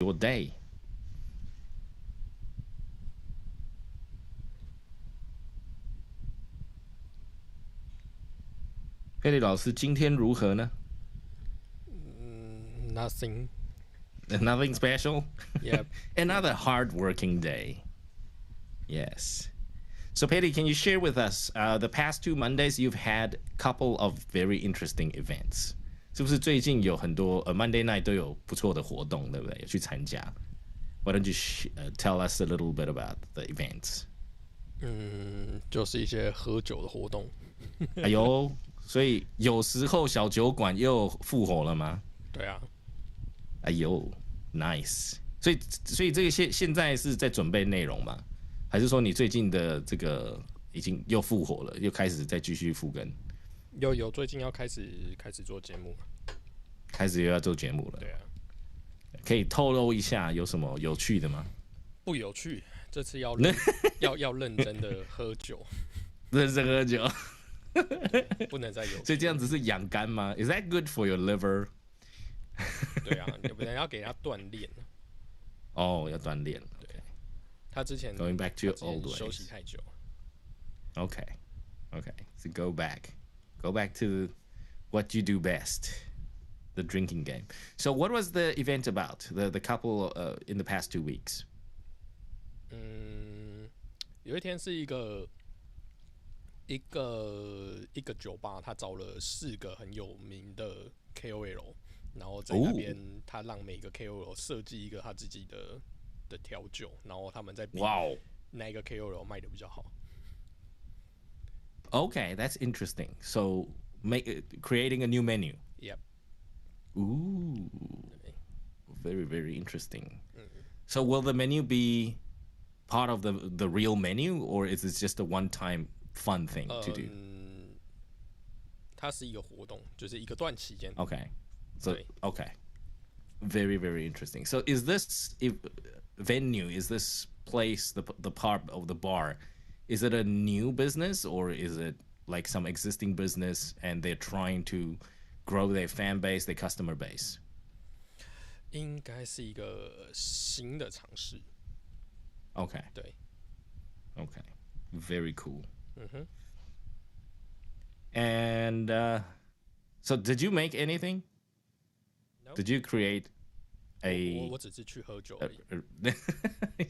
your day. 佩里老师今天如何呢？Nothing. Nothing special? Yep. Another hard-working day. Yes. So, Petty, can you share with us the past 2 Mondays you've had a couple of very interesting events? 是不是最近有很多Monday night 都有不错的活动，对不对？有去参加。Why don't you tell us a little bit about the events? 就是一些喝酒的活动。哎呦，所以有时候小酒馆又复活了吗？对啊。哎呦 ，nice。所以这个现在是在准备内容吗？还是说你最近的这个已经又复活了，又开始再继续复更？有，最近要开始做节目了。开始又要做节目了。对啊。可以透露一下有什么有趣的吗？不有趣，这次要认真的喝酒。认真喝酒。不能再有趣。所以这样子是养肝吗 ？Is that good for your liver？ 对啊，不然要给他锻炼。哦，要锻炼。对，他之前 going back to your old ways， 休息太久。Okay, so go back to what you do best, the drinking game. So what was the event about? The couple in the past 2 weeks. 有一天是一个酒吧，他找了4个很有名的 KOL， 然后在那边他让每个 KOL 设计一个他自己的调酒，然后他们在比哪一个 KOL 卖的比较好。Okay, that's interesting. So creating a new menu. Yep. Ooh, very, very interesting. So will the menu be part of the real menu, or is it just a one-time fun thing to do? 它是一个活动，就是一个段期间。Okay. So okay. Very, very interesting. So is this venue? Is this place the part of the bar? Is it a new business, or is it like some existing business and they're trying to grow their fan base, their customer base? 应该是一个新的尝试。Okay. 对。Okay. Very cool. And so did you make anything? No. Did you create我只是去喝酒而已。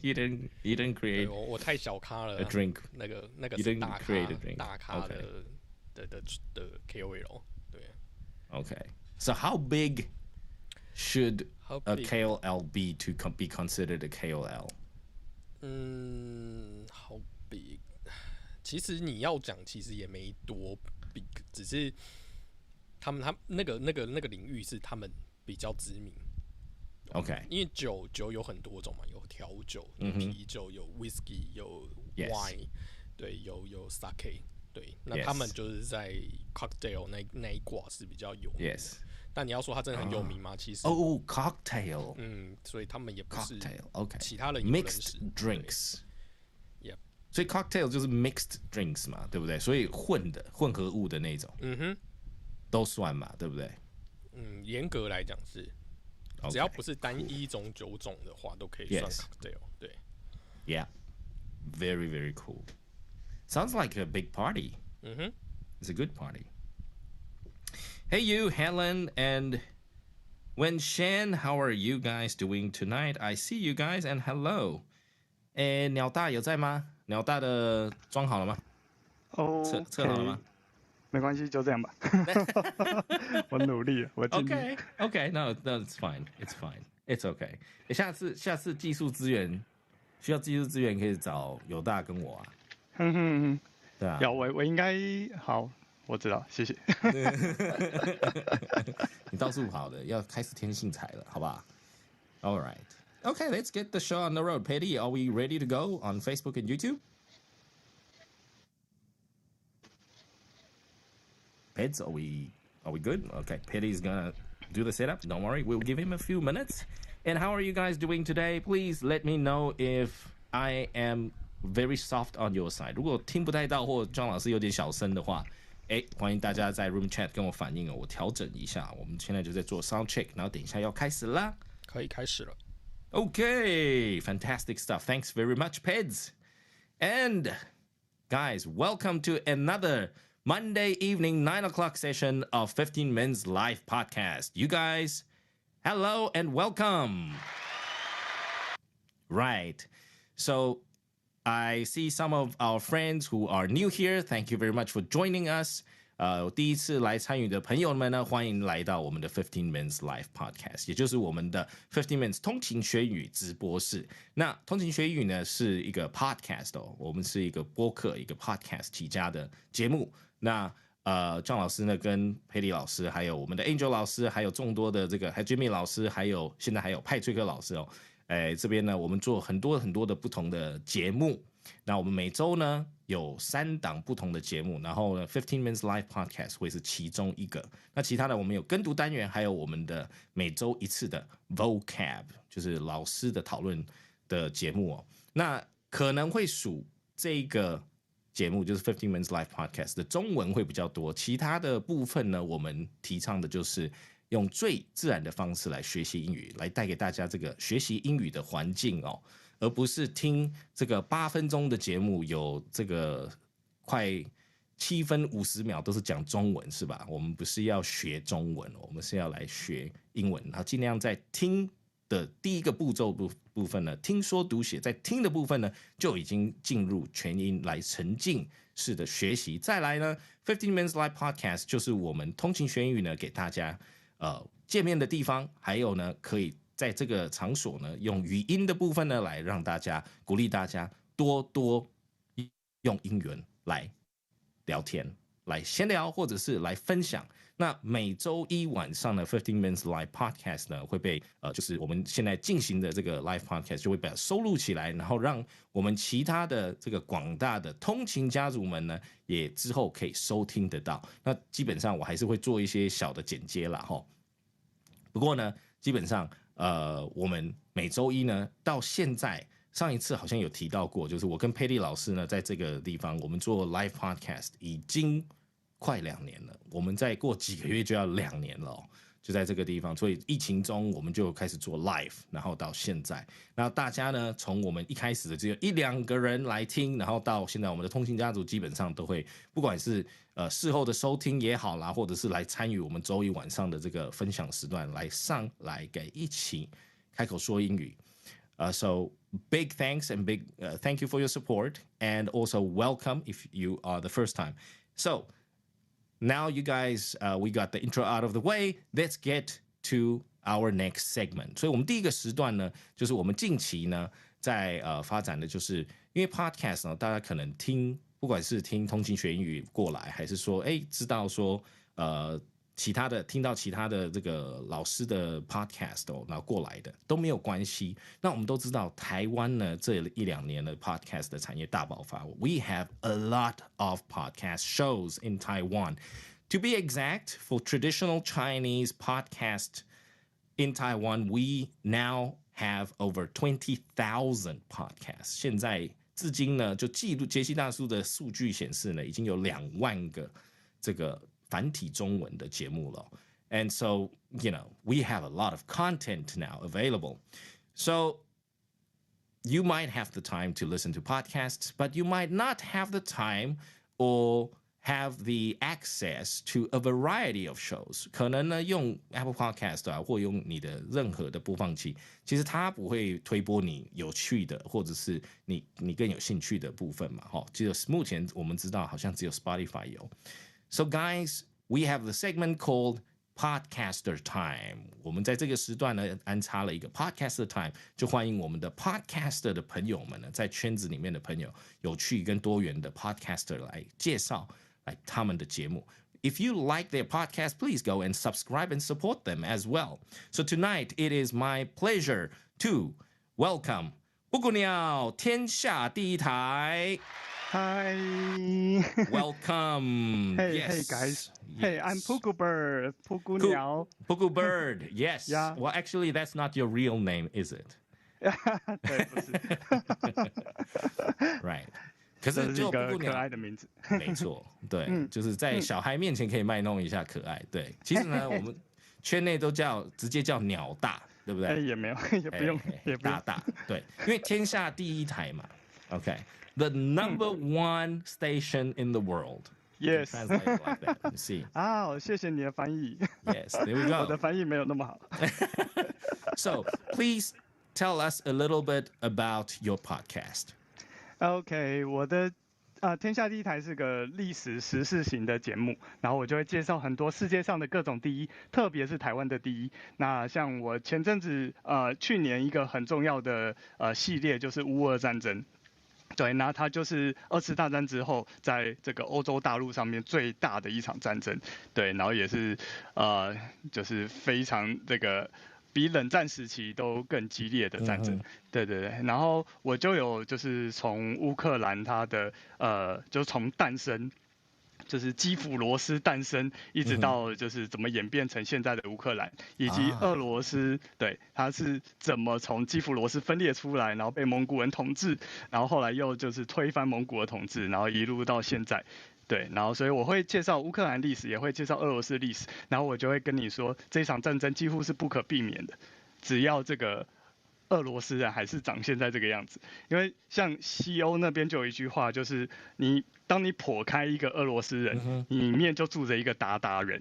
You didn't create. 我太小咖了。A drink. 那个 You didn't create a drink. 大咖的 KOL。对。Okay. So how big should a KOL be to be considered a KOL? 好 big。其实你要讲，其实也没多 big， 只是他那个领域是他们比较知名。OK， 因为酒有很多种嘛，有调酒，有啤酒，有 whisky， 有 wine， 对，有 sake， 对，那他们就是在 cocktail 那一挂是比较有名的。Yes， 但你要说他真的很有名吗？其实cocktail， 所以他们也不是 cocktail，OK， 其他人也不认识 mixed drinks， Yep， 所以 cocktail 就是 mixed drinks 嘛，对不对？所以混合物的那种，都算嘛，对不对？严格来讲是。只要不是单一种酒种的话，都可以算 cocktail。对 ，Yeah, very very cool. Sounds like a big party. It's a good party. Hey you, Helen and Wen-Shen, how are you guys doing tonight? I see you guys and hello. 鸟大有在吗？鸟大的装好了吗？测好了吗？没关系，就这样吧。我努力了，我尽力。Okay, no, it's fine, it's okay. 下次技术资源需要技术资源可以找友大跟我啊。对啊。我应该好，我知道，谢谢。你到处跑的，要开始添兴彩了，好不好 ？All right, okay, let's get the show on the road. Petty, are we ready to go on Facebook and YouTube? Peds, are we good? Okay, Petty's gonna do the setup. Don't worry, we'll give him a few minutes. And how are you guys doing today? Please let me know if I am very soft on your side. 如果听不太到或庄老师有点小声的话，欢迎大家在 Room Chat 跟我反映我调整一下。我们现在就在做 sound check， 然后等一下要开始啦。可以开始了。Okay, fantastic stuff. Thanks very much, Peds. And guys, welcome to another Monday evening 9 o'clock session of 15 Minutes Live Podcast. You guys, hello and welcome. Right. So I see some of our friends who are new here. Thank you very much for joining us. 第一次来参与的朋友们呢，欢迎来到我们的15 Minutes Live Podcast， 也就是我们的15 Minutes 通勤学语直播室。那通勤学语呢是一个 podcast 哦，我们是一个播客、一个 podcast 起家的节目。那John 老师呢，跟佩里老师，还有我们的 Angel 老师，还有众多的还有 Jimmy 老师，还有现在还有派崔克老师哦。这边呢，我们做很多很多的不同的节目。那我们每周呢有3档不同的节目，然后呢15 Minutes Live Podcast 会是其中一个。那其他的我们有跟读单元，还有我们的每周一次的 vocab， 就是老师的讨论的节目哦。那可能会数这个节目就是15 Minutes Live Podcast 的中文会比较多，其他的部分呢，我们提倡的就是用最自然的方式来学习英语，来带给大家这个学习英语的环境哦。而不是听这个8分钟的节目，有这个快7分50秒都是讲中文，是吧？我们不是要学中文，我们是要来学英文，然后尽量在听的第一个步骤部分呢，听说读写，在听的部分呢，就已经进入全音来沉浸式的学习。再来呢，15 Minutes Live Podcast 就是我们通勤学英语呢，给大家见面的地方，还有呢，可以在这个场所呢，用语音的部分呢，来让大家鼓励大家多多用英文来聊天、来闲聊，或者是来分享。那每周一晚上的15 Minutes Live Podcast 呢，会被就是我们现在进行的这个 Live Podcast 就会被收录起来，然后让我们其他的这个广大的通勤家族们呢，也之后可以收听得到。那基本上我还是会做一些小的剪接啦，齁。不过呢，基本上我们每周一呢，到现在上一次好像有提到过，就是我跟佩利老师呢，在这个地方我们做 live podcast 已经快2年了，我们再过几个月就要2年了哦，就在这个地方。所以疫情中我们就开始做 live， 然后到现在，然后大家呢，从我们一开始的只有1-2个人来听，然后到现在我们的通勤家族基本上都会，不管是事后的收听也好啦，或者是来参与我们周一晚上的这个分享时段，来上来给一起开口说英语。So big thanks and big thank you for your support, and also welcome if you are the first time. So now you guys, we got the intro out of the way. Let's get to our next segment. 所以我们第一个时段呢，就是我们近期呢在发展的，就是因为 podcast 呢，大家可能听。不管是听通勤学英语过来，还是说知道说其他的听到其他的这个老师的 podcast 然后过来的都没有关系。那我们都知道台湾呢这1-2年的 podcast 的产业大爆发。We have a lot of podcast shows in Taiwan. To be exact, for traditional Chinese podcast in Taiwan, we now have over 20,000 podcasts. 现在至今呢，就记录杰西大叔的数据显示呢，已经有2万个这个繁体中文的节目了。And so, you know, we have a lot of content now available. So you might have the time to listen to podcasts, but you might not have the time or have the access to a variety of shows. 可能呢用 Apple Podcast 啊，或用你的任何的播放器，其实它不会推播你有趣的，或者是你更有兴趣的部分嘛，只有目前我们知道好像只有 Spotify 有。So guys, we have the segment called Podcaster Time. 我们在这个时段呢安插了一个 Podcaster Time， 就欢迎我们的 Podcaster 的朋友们呢，在圈子里面的朋友，有趣跟多元的 Podcaster 来介绍他们的节目。If you like their podcast, please go and subscribe and support them as well. So tonight, it is my pleasure to welcome 布谷鸟天下第一台。Hi. Welcome. Hey, yes. hey guys. Yes. Hey, I'm Pugu Bird. Pugu Niao. Pugu Bird. Yes. Yeah. Well, actually, that's not your real name, is it? 对，不是。Right. 可是这是一个可爱的名字。没错，对，就是在小孩面前可以卖弄一下可爱。对，其实呢，我们圈内都直接叫鸟大。对不对？也没有，也不用，也不用大，对，因为天下第一台嘛。OK，the number one station in the world. Yes. Translate it like that. You see. 啊，谢谢你的翻译。Yes, there we go. 我的翻译没有那么好。So please tell us a little bit about your podcast. OK， 我的天下第一台是个历史时事型的节目，然后我就会介绍很多世界上的各种第一，特别是台湾的第一。那像我前阵子去年一个很重要的系列就是乌俄战争。对，那它就是2次大战之后，在这个欧洲大陆上面最大的一场战争，对，然后也是就是非常这个比冷战时期都更激烈的战争，对对对，然后我就有就是从乌克兰它的就从诞生。就是基辅罗斯诞生，一直到就是怎么演变成现在的乌克兰，以及俄罗斯，对，它是怎么从基辅罗斯分裂出来，然后被蒙古人统治，然后后来又就是推翻蒙古的统治，然后一路到现在，对，然后所以我会介绍乌克兰历史，也会介绍俄罗斯历史，然后我就会跟你说，这场战争几乎是不可避免的，只要这个俄罗斯人还是长现在这个样子，因为像西欧那边就有一句话，就是当你剖开一个俄罗斯人，里面就住着一个鞑靼人，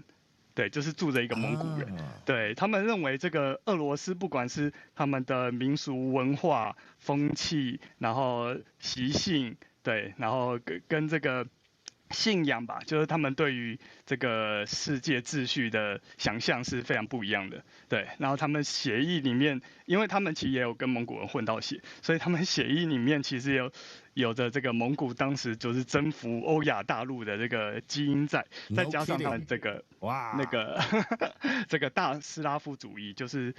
对，就是住着一个蒙古人，对，他们认为这个俄罗斯不管是他们的民俗文化、风气，然后习性，对，然后跟这个信仰吧，就是他们对于这个世界秩序的想象是非常不一样的，对。然后他们协议里面，因为他们其实也有跟蒙古人混到血，所以他们协议里面其实有着这个蒙古当时就是征服欧亚大陆的这个基因在，再加上他们这个那个这个大斯拉夫主义，就是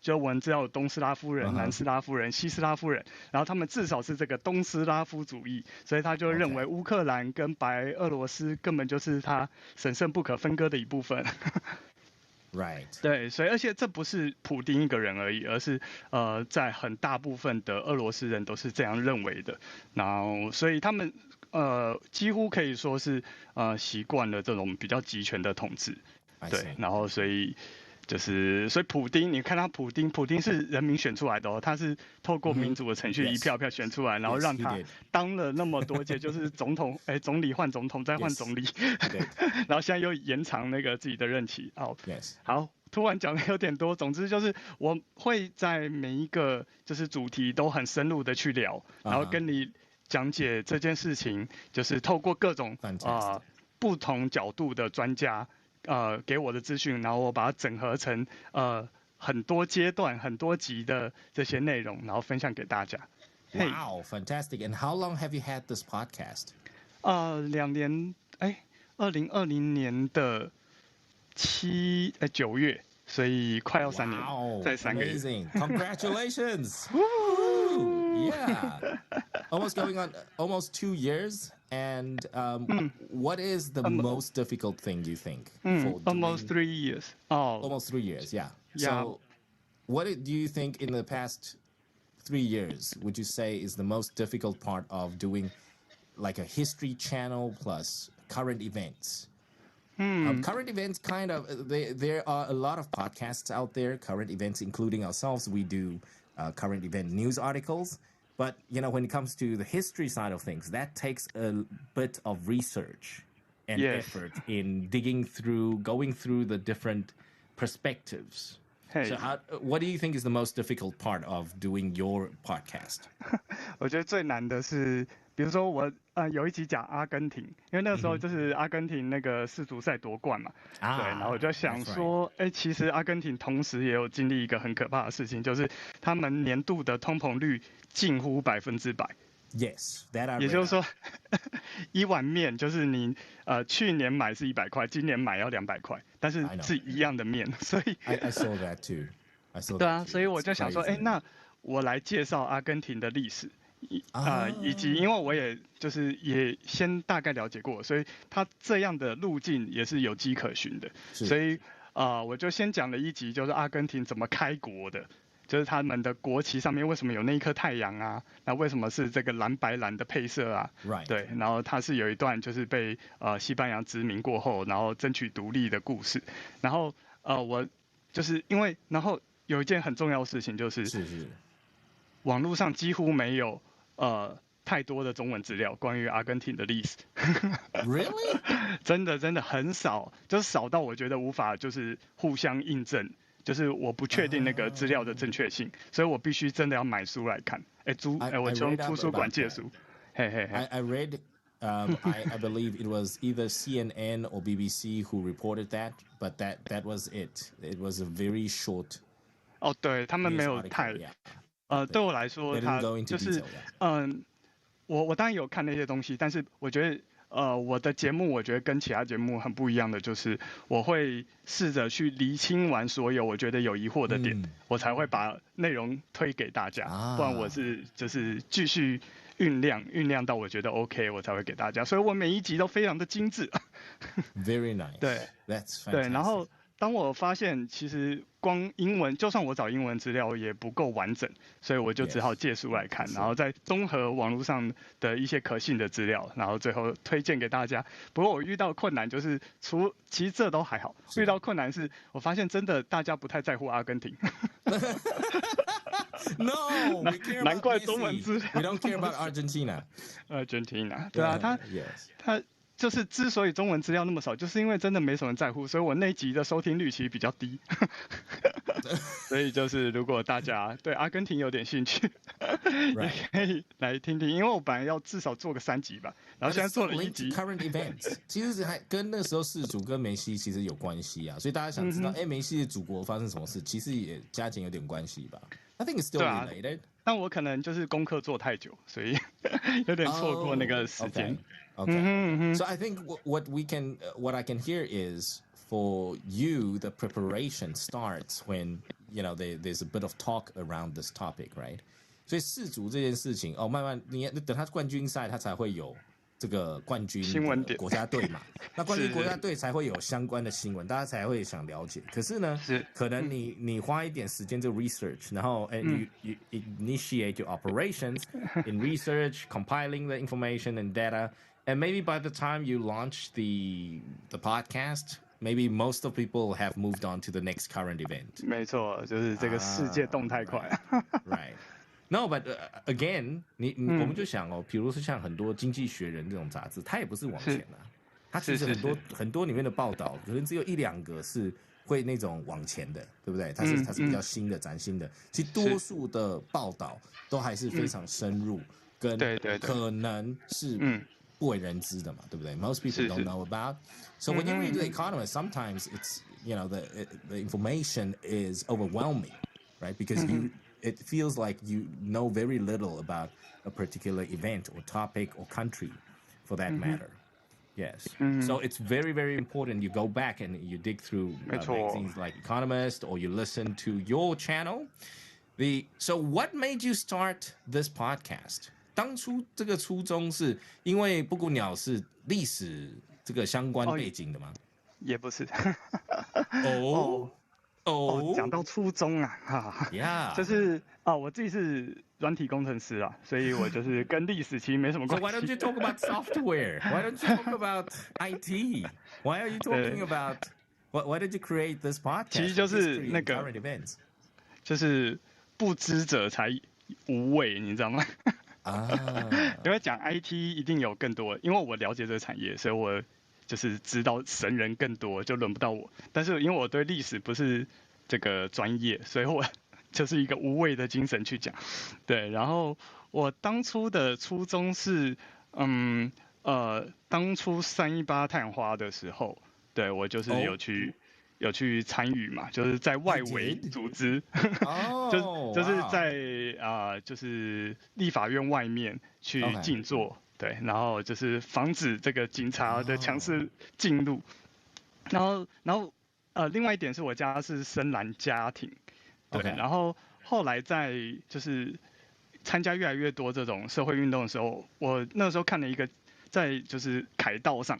就我们知道有东斯拉夫人、南斯拉夫人、西斯拉夫人，然后他们至少是这个东斯拉夫主义，所以他就认为乌克兰跟白俄罗斯根本就是他神圣不可分割的一部分。Right. 对，所以而且这不是普丁一个人而已，而是在很大部分的俄罗斯人都是这样认为的。然后，所以他们几乎可以说是习惯了这种比较集权的统治。对，然后所以普丁，你看他普丁是人民选出来的哦，他是透过民主的程序一票票选出来，然后让他当了那么多届，就是总理换总统再换总理，然后现在又延长那个自己的任期。好，突然讲的有点多，总之就是我会在每一个就是主题都很深入的去聊，然后跟你讲解这件事情，就是透过各种不同角度的专家。给我的资讯，然后我把它整合成很多阶段、很多集的这些内容，然后分享给大家。Wow, fantastic! And how long have you had this podcast? 2年，2020年的9月，所以快要3年，再3个月。Amazing! Congratulations! Yeah, almost going on almost 2 years. And what is the most difficult thing you think? Almost 3 years. Almost 3 years, yeah. So what do you think in the past 3 years would you say is the most difficult part of doing like a history channel plus current events? Current events kind of, there are a lot of podcasts out there, current events, including ourselves. We do current event news articles. But, you know, when it comes to the history side of things, that takes a bit of research and effort in going through the different perspectives. So what do you think is the most difficult part of doing your podcast? 我觉得最难的是，比如说我有一集讲阿根廷，因为那个时候就是阿根廷那个世足赛夺冠嘛，对，然后我就想说，其实阿根廷同时也有经历一个很可怕的事情，就是他们年度的通膨率近乎100%。Yes, that I read. 也就是说，一碗面就是你去年买是100块，今年买要200块，但是是一样的面，所以 I saw that too. I saw that. 对啊，所以我就想说，那我来介绍阿根廷的历史。以及因为我也先大概了解过，所以他这样的路径也是有迹可循的。所以我就先讲了一集，就是阿根廷怎么开国的，就是他们的国旗上面为什么有那一颗太阳啊？那为什么是这个蓝白蓝的配色啊？ Right. 对，然后它是有一段就是被西班牙殖民过后，然后争取独立的故事。然后我就是因为然后有一件很重要的事情就是网络上几乎没有太多的中文资料关于阿根廷的历史。Really？ 真的很少，就是少到我觉得无法就是互相印证，就是我不确定那个资料的正确性，所以我必须真的要买书来看。我从图书馆借书。I read. I believe it was either CNN or BBC who reported that, but that was it. It was a very short. 对，他们没有太，对我来说，他就是我当然有看那些东西，但是我觉得我的节目我觉得跟其他节目很不一样的就是我会试着去厘清完所有我觉得有疑惑的点，我才会把内容推给大家，不然我是就是继续酝酿到我觉得 OK 我才会给大家，所以我每一集都非常的精致。Very nice. 对 ，That's fantastic. 对，然后当我发现其实光英文，就算我找英文资料也不够完整，所以我就只好借书来看，然后再综合网络上的一些可信的资料，然后最后推荐给大家。不过我遇到困难就是，其实这都还好，遇到困难是我发现真的大家不太在乎阿根廷。No, we care about 难怪中文资料 We don't care about Argentina. Argentina， 对啊，他就是之所以中文资料那么少，就是因为真的没什么人在乎，所以我那一集的收听率其实比较低。所以就是如果大家对阿根廷有点兴趣，也可以来听听，因为我本来要至少做个3集吧，然后现在做了1集。Current events 其实还跟那时候世足跟梅西其实有关系啊，所以大家想知道，梅西的祖国发生什么事，其实也加减有点关系吧。I think it's still related. 但我可能就是功课做太久，所以有点错过那个时间。Okay. So I think what I can hear is for you the preparation starts when there's a bit of talk around this topic, right? 所以世足这件事情慢慢你等他冠军赛，他才会有这个冠军的国家队嘛。那冠军国家队才会有相关的新闻，大家才会想了解。可是呢，可能你花一点时间做 research， 然后you initiate your operations in research, compiling the information and data. And maybe by the time you launch the podcast, maybe most of people have moved on to the next current event. 没错，就是这个世界动太快。Right. No, but again, 我们就想比如说像很多《经济学人》这种杂志，它也不是往前啊，它其实很多里面的报道，可能只有1-2个是会那种往前的，对不对？它是比较新的、崭新的。其实多数的报道都还是非常深入，跟可能是不为人知的嘛，对不对？ Most people don't know about. So when you read The Economist, sometimes it's the information is overwhelming, right? Because it feels like you know very little about a particular event or topic or country, for that matter. Yes. So it's very, very important you go back and you dig through magazines like Economist, or you listen to your channel. So what made you start this podcast? 当初这个初衷是因为布谷鸟是历史这个相关背景的吗？也不是。讲到初衷啊，就是我自己是软体工程师啊，所以我就是跟历史其实没什么关系。So why don't you talk about software? Why don't you talk about IT? Why are you talking about? Why did you create this podcast? 其实就是那个 current events. 就是不知者才无畏，你知道吗？因为讲 IT 一定有更多，因为我了解这个产业，所以我就是知道神人更多，就轮不到我。但是因为我对历史不是这个专业，所以我就是一个无畏的精神去讲。对，然后我当初的初衷是，当初318太阳花的时候，对我就是有去参与嘛，就是在外围组织，就是在就是立法院外面去静坐，对，然后就是防止这个警察的强势进入，然后另外一点是我家是深蓝家庭，对，然后后来在就是参加越来越多这种社会运动的时候，我那时候看了一个在就是凯道上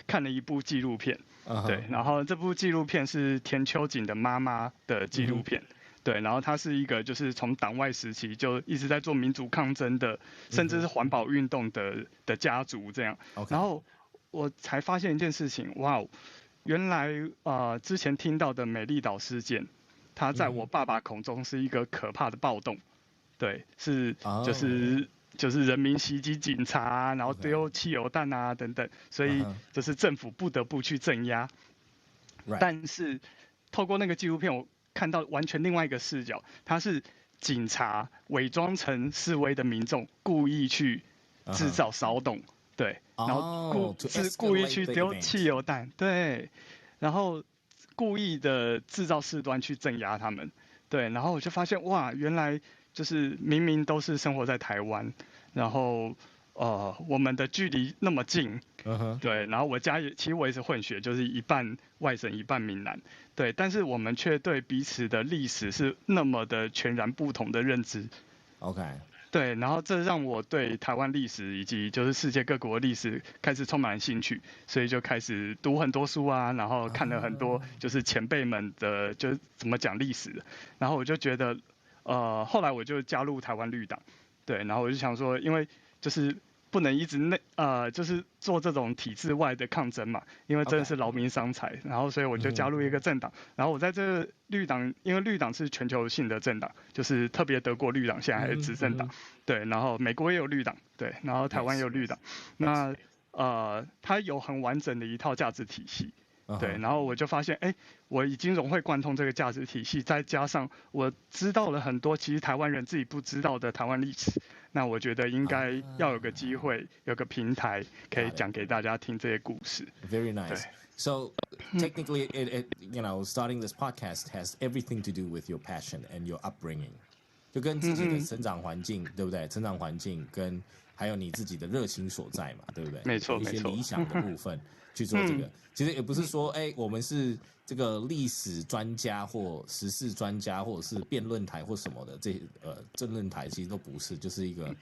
看了一部纪录片。对，然后这部纪录片是田秋瑾的妈妈的纪录片，对，然后她是一个就是从党外时期就一直在做民主抗争的，甚至是环保运动的家族这样，然后我才发现一件事情，哇，原来之前听到的美丽岛事件，它在我爸爸口中是一个可怕的暴动，对，是就是人民袭击警察啊，然后丢汽油弹啊等等，所以就是政府不得不去镇压。但是透过那个纪录片，我看到完全另外一个视角，它是警察伪装成示威的民众，故意去制造骚动，对，然后故意去丢汽油弹，对，然后故意的制造事端去镇压他们，对，然后我就发现哇，原来就是明明都是生活在台湾，然后我们的距离那么近，对，然后其实我也是混血，就是一半外省一半闽南，对，但是我们却对彼此的历史是那么的全然不同的认知。OK。对，然后这让我对台湾历史以及就是世界各国历史开始充满兴趣，所以就开始读很多书啊，然后看了很多就是前辈们的就是怎么讲历史的，然后我就觉得后来我就加入台湾绿党，对，然后我就想说，因为就是不能一直就是做这种体制外的抗争嘛，因为真的是劳民伤财，然后所以我就加入一个政党，然后我在这个绿党，因为绿党是全球性的政党，就是特别德国绿党现在还是执政党，对，然后美国也有绿党，对，然后台湾也有绿党，那它有很完整的一套价值体系。对，然后我就发现，我已经融会贯通这个价值体系，再加上我知道了很多其实台湾人自己不知道的台湾历史，那我觉得应该要有个机会，有个平台可以讲给大家听这些故事。Very nice. So technically, starting this podcast has everything to do with your passion and your upbringing. 就跟自己的成长环境，对不对？成长环境跟还有你自己的热情所在嘛，对不对？没错，一些理想的部分去做这个。其实也不是说，我们是这个历史专家或时事专家，或者是辩论台或什么的，政论台其实都不是，就是一个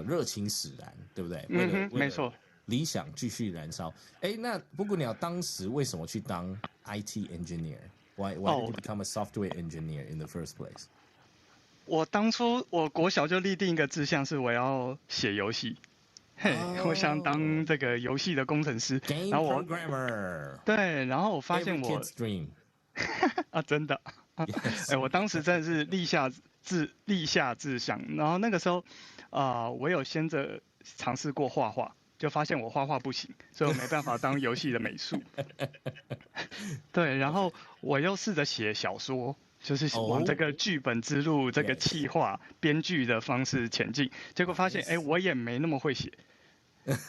热情使然，对不对？没错。理想继续燃烧。那布谷鸟当时为什么去当 IT engineer? Why did you become a software engineer in the first place? 我当初国小就立定一个志向，是我要写游戏。我想当这个游戏的工程师，然后对，然后我发现我 kid's dream 真的我当时真的是立下志向，然后那个时候我有先着尝试过画画，就发现我画画不行，所以我没办法当游戏的美术。对，然后我又试着写小说，就是往这个剧本之路、这个企划、编剧的方式前进，结果发现我也没那么会写。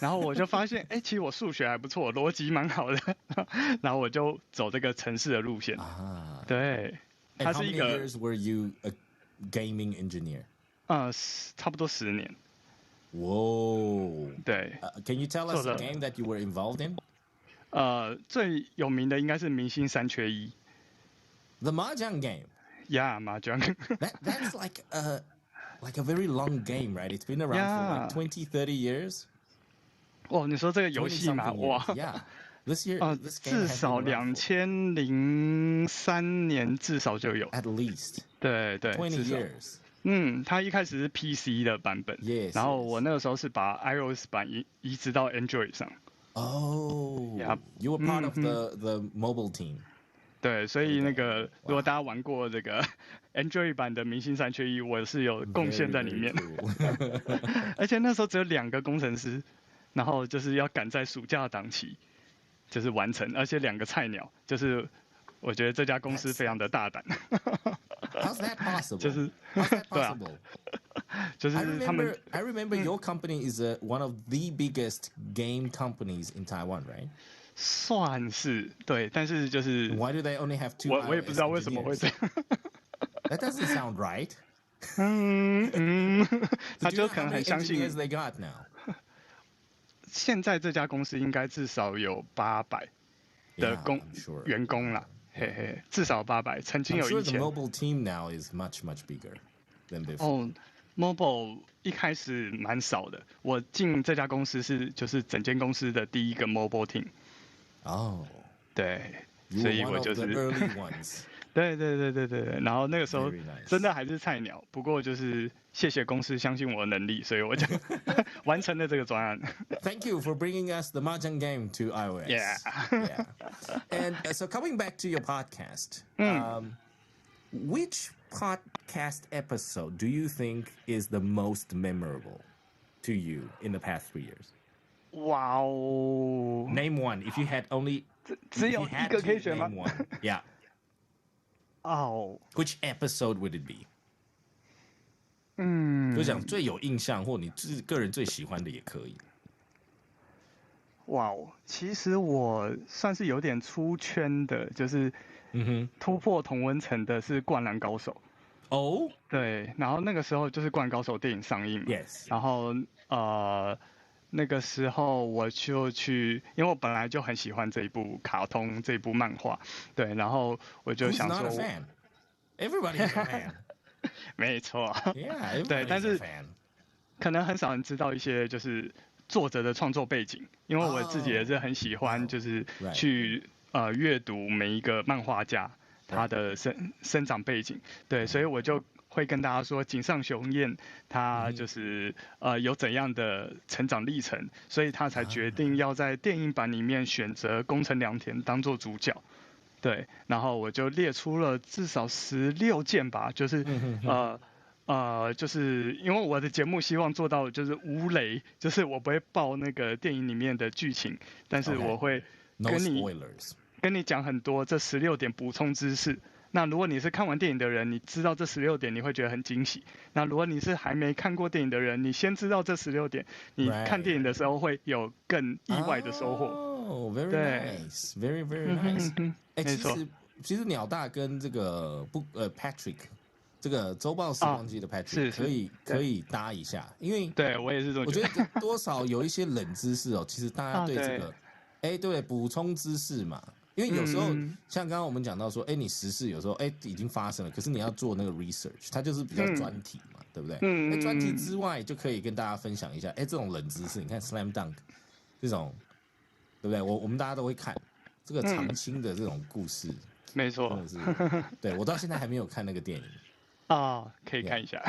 然后我就发现，其实我数学还不错，逻辑蛮好的，然后我就走这个程式的路线。对，它是一个。How many years were you a gaming engineer? 差不多10年。Whoa. 对。Can you tell us a game that you were involved in? 最有名的应该是明星3缺1。The Mahjong game. Yeah, Mahjong. That's like a very long game, right? It's been around for like 20, 30 years. 你说这个游戏吗？哇 ，Yeah, this year, this game 至少2003年至少就有 ，at least. 对20 years. 它一开始是 PC 的版本，然后我那个时候是把 iOS 版移植到 Android 上。You were part of the mobile team. 对，所以那个如果大家玩过这个 Android 版的明星3缺1，我是有贡献在里面。而且那时候只有2个工程师。然后就是要赶在暑假档期，就是完成，而且2个菜鸟，就是我觉得这家公司非常的大胆。How's that possible? 就是 How's that possible? 就是他们。I remember your company is one of the biggest game companies in Taiwan, right? 算是对，但是就是。Why do they only have 2? 我也不知道为什么会这样。That doesn't sound right. 他就可能很相信。They got now. 现在这家公司应该至少有800的员工啦，至少800。曾经有1000。I'm sure the mobile team now is much bigger than before. Mobile 一开始蛮少的。我进这家公司就是整间公司的第一个 mobile team。对，所以我就是。对，然后那个时候真的还是菜鸟，不过就是谢谢公司相信我的能力，所以我就完成了这个专案。Thank you for bringing us the Mahjong game to iOS. Yeah. And so coming back to your podcast, which podcast episode do you think is the most memorable to you in the past 3 years? 哇哦 Name one. If you had only 只有一个可以选吗 name one. Yeah. 哦 Which episode would it be? 就嗯讲最有印象或你个人最喜欢的也可以。哇哦，其实我算是有点出圈的，就是突破同温层的是《灌篮高手》。哦，对，然后那个时候就是《灌篮高手》电影上映嘛 Yes 然后那个时候我就去，因为我本来就很喜欢这一部卡通这一部漫画，对，然后我就 Who's 想 not 说 a fan? Everybody is a fan. 没错， Yeah, 对， everybody 但 is a 是 fan. 可能很少人知道一些就是作者的创作背景，因为我自己也是很喜欢，就是去阅读每一个漫画家他的生长背景，对，所以我就会跟大家说，井上雄彦他就是有怎样的成长历程，所以他才决定要在电影版里面选择宫城良田当做主角。对，然后我就列出了至少16件吧，就是就是因为我的节目希望做到就是无雷，就是我不会爆那个电影里面的剧情，但是我会跟你讲很多这16点补充知识。那如果你是看完电影的人，你知道这16点，你会觉得很惊喜。那如果你是还没看过电影的人，你先知道这16点，你看电影的时候会有更意外的收获。Oh, very nice, very very nice. 其实鸟大跟这个Patrick 这个周报时光机的 Patrick 可以搭一下，因为对我也是这么觉得。我觉得多少有一些冷知识哦，其实大家对这个，对，补充知识嘛。因为有时候像刚刚我们讲到说，你时事有时候已经发生了，可是你要做那个 research， 它就是比较专题嘛，对不对？专题之外就可以跟大家分享一下，这种冷知识，你看 Slam Dunk 这种，对不对？我们大家都会看这个长青的这种故事，没错，真的是，对我到现在还没有看那个电影可以看一下，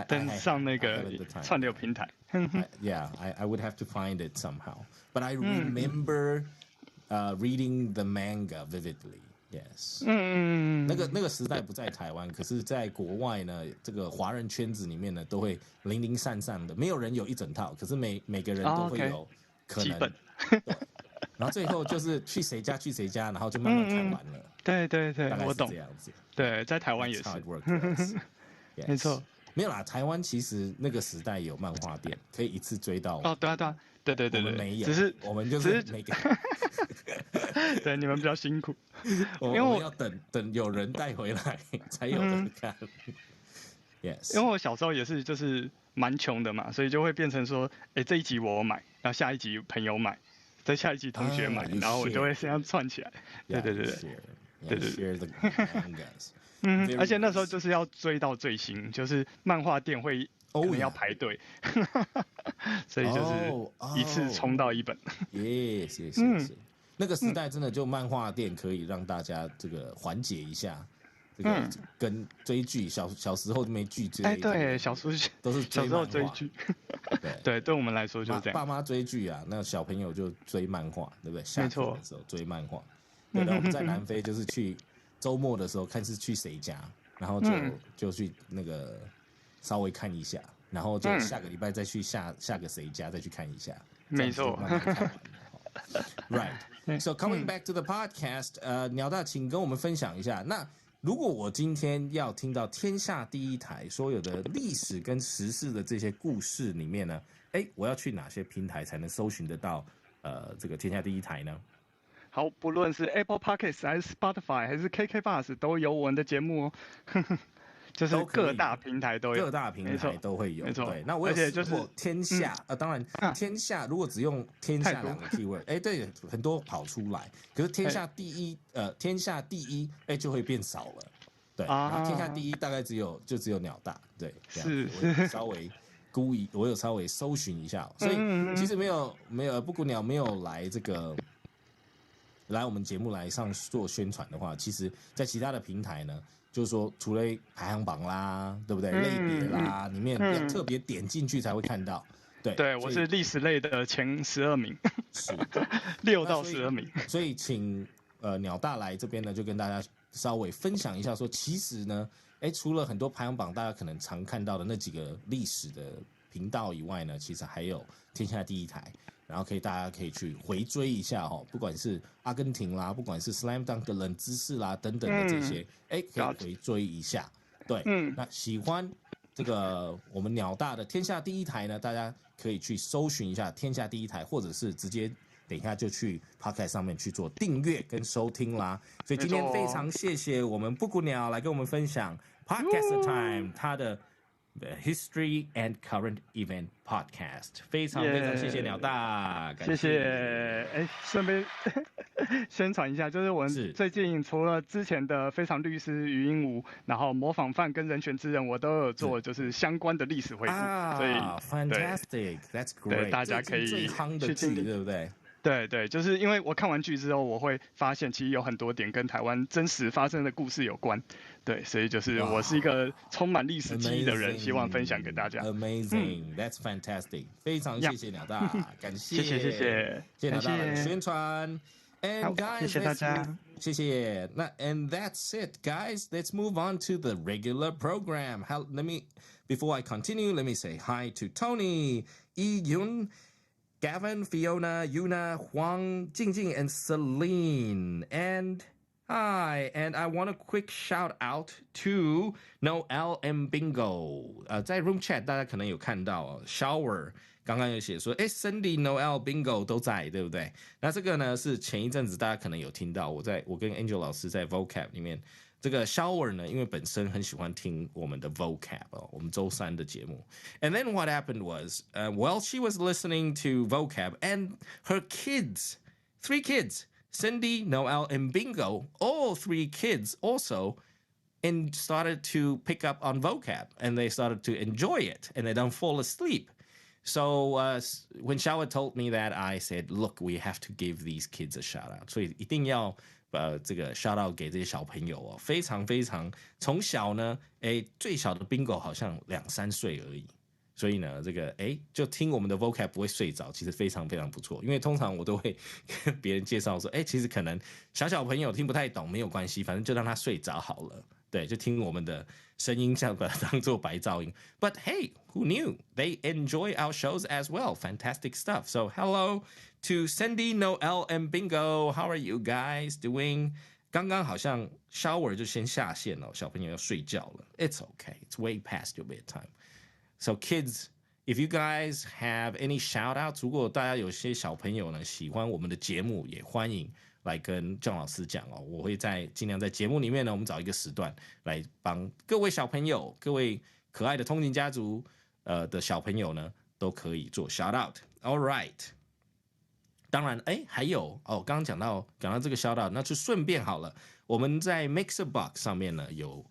登上那个串流平台。Yeah, I would have to find it somehow, but I remember. Reading the manga vividly, yes. 那个时代不在台湾，可是在国外呢，这个华人圈子里面呢，都会零零散散的，没有人有一整套，可是每个人都会有可能。对，然后最后就是去谁家，然后就慢慢看完了。对，我懂。这样子。对，在台湾也是。没错。没有啦，台湾其实那个时代有漫画店，可以一次追到。对，我们没有，只是我们就是每个。对，你们比较辛苦，因为我要等有人带回来才有人看。Yes， 因为我小时候也是就是蛮穷的嘛，所以就会变成说，这一集我买，然后下一集朋友买，再下一集同学买，然后我就会这样串起来。对。而且那时候就是要追到最新，就是漫画店会可能要排队，所以就是一次冲到一本。Yes。那个时代真的就漫画店可以让大家这个缓解一下，这个跟追剧小时候没剧追。对，小时候都是小时候追剧。对我们来说就是这样。爸妈追剧啊，那小朋友就追漫画，对不对？下课的时候追漫画。对，然后我们在南非就是去周末的时候看是去谁家，然后就去那个稍微看一下，然后就下个礼拜再去下个谁家再去看一下。没错。Right. So coming back to the podcast, 鸟大，请跟我们分享一下。那如果我今天要听到天下第一台所有的历史跟时事的这些故事里面呢，我要去哪些平台才能搜寻得到这个天下第一台呢？好，不论是 Apple Podcast 还是 Spotify 还是 KKBOX 都有我们的节目哦。就是各大平台都有，各大平台都会有。没错，对。那我有试过天下，当然天下如果只用天下两个 keyword， 对，很多跑出来。可是天下第一，就会变少了。对，然后天下第一大概只有鸟大，对，是。我有稍微搜寻一下，所以其实没有布谷鸟没有来这个来我们节目来上做宣传的话，其实在其他的平台呢。就是说，除了排行榜啦，对不对？类别啦，里面要特别点进去才会看到。对，我是历史类的前12名，是6到12名。所以请鸟大来这边呢，就跟大家稍微分享一下说，其实呢，除了很多排行榜大家可能常看到的那几个历史的频道以外呢，其实还有天下第一台，然后大家可以去回追一下不管是阿根廷啦，不管是 Slam Dunk 的冷知识啦等等的这些，可以回追一下。对，那喜欢这个我们鸟大的天下第一台呢，大家可以去搜寻一下天下第一台，或者是直接等一下就去 Podcast 上面去做订阅跟收听啦。所以今天非常谢谢我们布谷鸟来跟我们分享 Podcast Time 他的History and Current Event Podcast， 非常非常谢谢鸟大，谢谢。顺便宣传一下，就是我们最近除了之前的非常律师与鹦鹉，然后模仿犯跟人权之人，我都有做就是相关的历史回顾，所以 Fantastic，That's great， 对，大家可以最夯的剧，对不对？对，就是因为我看完剧之后，我会发现其实有很多点跟台湾真实发生的故事有关，对，所以就是我是一个充满历史记忆的人，希望分享给大家。Amazing，That's fantastic， 非常谢谢鸟大，感谢，谢谢鸟大的宣传。And guys， 谢谢大家，谢谢。那 And that's it, guys. Let's move on to the regular program. Before I continue, let me say hi to Tony, Yi Yun.Gavin, Fiona, Yuna, Huang, Jingjing, and Celine. And hi, and I want a quick shout out to Noel and Bingo. 在 Room Chat 大家可能有看到Shower 刚刚有写说，Cindy、Noel、Bingo 都在，对不对？那这个呢是前一阵子大家可能有听到，我跟 Angel 老师在 Vocab 里面。这个 Shower 呢，因为本身很喜欢听我们的 Vocab 我们周三的节目。And then what happened was, well, she was listening to Vocab, and her kids, 3 kids, Cindy, Noel, and Bingo, all 3 kids also, and started to pick up on Vocab, and they started to enjoy it, and they don't fall asleep. So when Shower told me that, I said, look, we have to give these kids a shout out. 所以一定要这个 shout out 给这些小朋友非常非常从小呢，最小的 Bingo 好像2-3岁而已，所以呢，这个就听我们的 vocab 不会睡着，其实非常非常不错。因为通常我都会跟别人介绍说，其实可能小朋友听不太懂没有关系，反正就让他睡着好了。对，就听我们的声音，像把它当做白噪音。But hey, who knew? They enjoy our shows as well. Fantastic stuff. So hello to Cindy, Noel, and Bingo. How are you guys doing? 刚刚好像 shower 就先下线了，小朋友要睡觉了。It's okay. It's way past your bedtime. So kids, if you guys have any shout outs, 如果大家有些小朋友呢喜欢我们的节目，也欢迎来跟郑老师讲我会尽量在节目里面呢，我们找一个时段来帮各位小朋友、各位可爱的通勤家族的小朋友呢，都可以做 shout out。All right， 当然还有刚刚讲到这个 shout out， 那就顺便好了，我们在 Mixer Box 上面呢有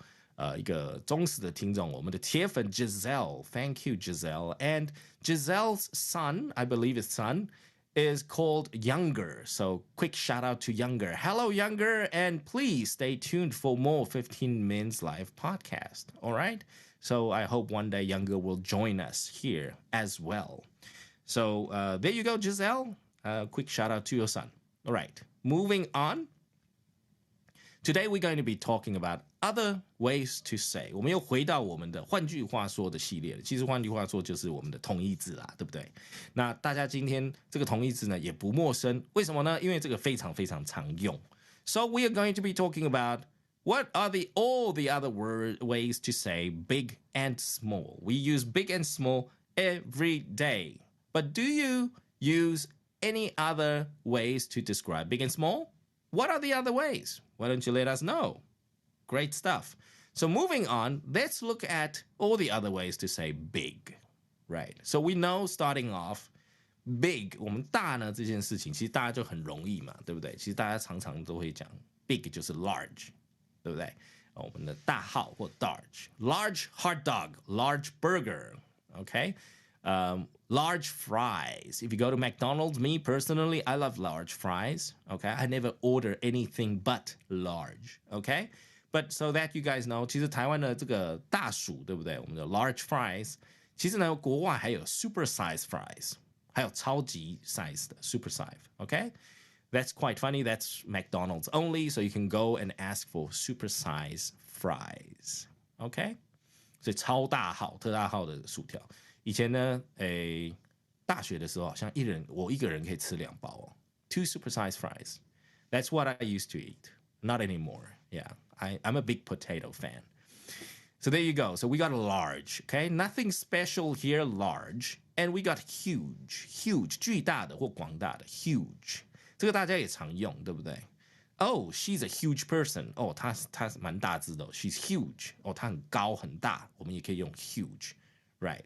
一个忠实的听众，我们的铁粉 Giselle，Thank you Giselle，and Giselle's son, I believe his son.is called Younger. So quick shout out to Younger. Hello, Younger, and please stay tuned for more 15 Minutes Live podcast. All right? So I hope one day Younger will join us here as well. So there you go, Giselle. Quick shout out to your son. All right, moving on. Today we're going to be talking about other ways to say. 我们又回到我们的换句话说的系列了。其实换句话说就是我们的同义字啦，对不对？那大家今天这个同义字呢也不陌生，为什么呢？因为这个非常非常常用。So we are going to be talking about what are all the other ways to say big and small. We use big and small every day. But do you use any other ways to describe big and small? What are the other ways? Why don't you let us know? Great stuff. So moving on, let's look at all the other ways to say big, right? So we know starting off, big, 我们大呢这件事情，其实大家就很容易嘛，对不对？其实大家常常都会讲 big 就是 large, 对不对？我们的大号或 large hot dog, large burger, okay? Large fries. If you go to McDonald's, me personally, I love large fries. Okay, I never order anything but large. Okay, but so that you guys know, 其实台湾的这个大薯，对不对？我们的 large fries， 其实呢，国外还有 super size fries， 还有超级 size 的 super size。Okay， That's quite funny. That's McDonald's only, so you can go and ask for supersize fries. OK? 所以超大号、特大号的薯条。以前呢，大学的时候好像我一个人可以吃2包哦。2 supersize fries. That's what I used to eat. Not anymore. Yeah, I'm a big potato fan. So there you go. So we got large, okay? Nothing special here, large. And we got huge, huge, 巨大的或广大的 huge. 这个大家也常用，对不对？ Oh, she's a huge person. 哦，她蛮大只的哦。She's huge. 哦，她很高很大，我们也可以用 huge, right?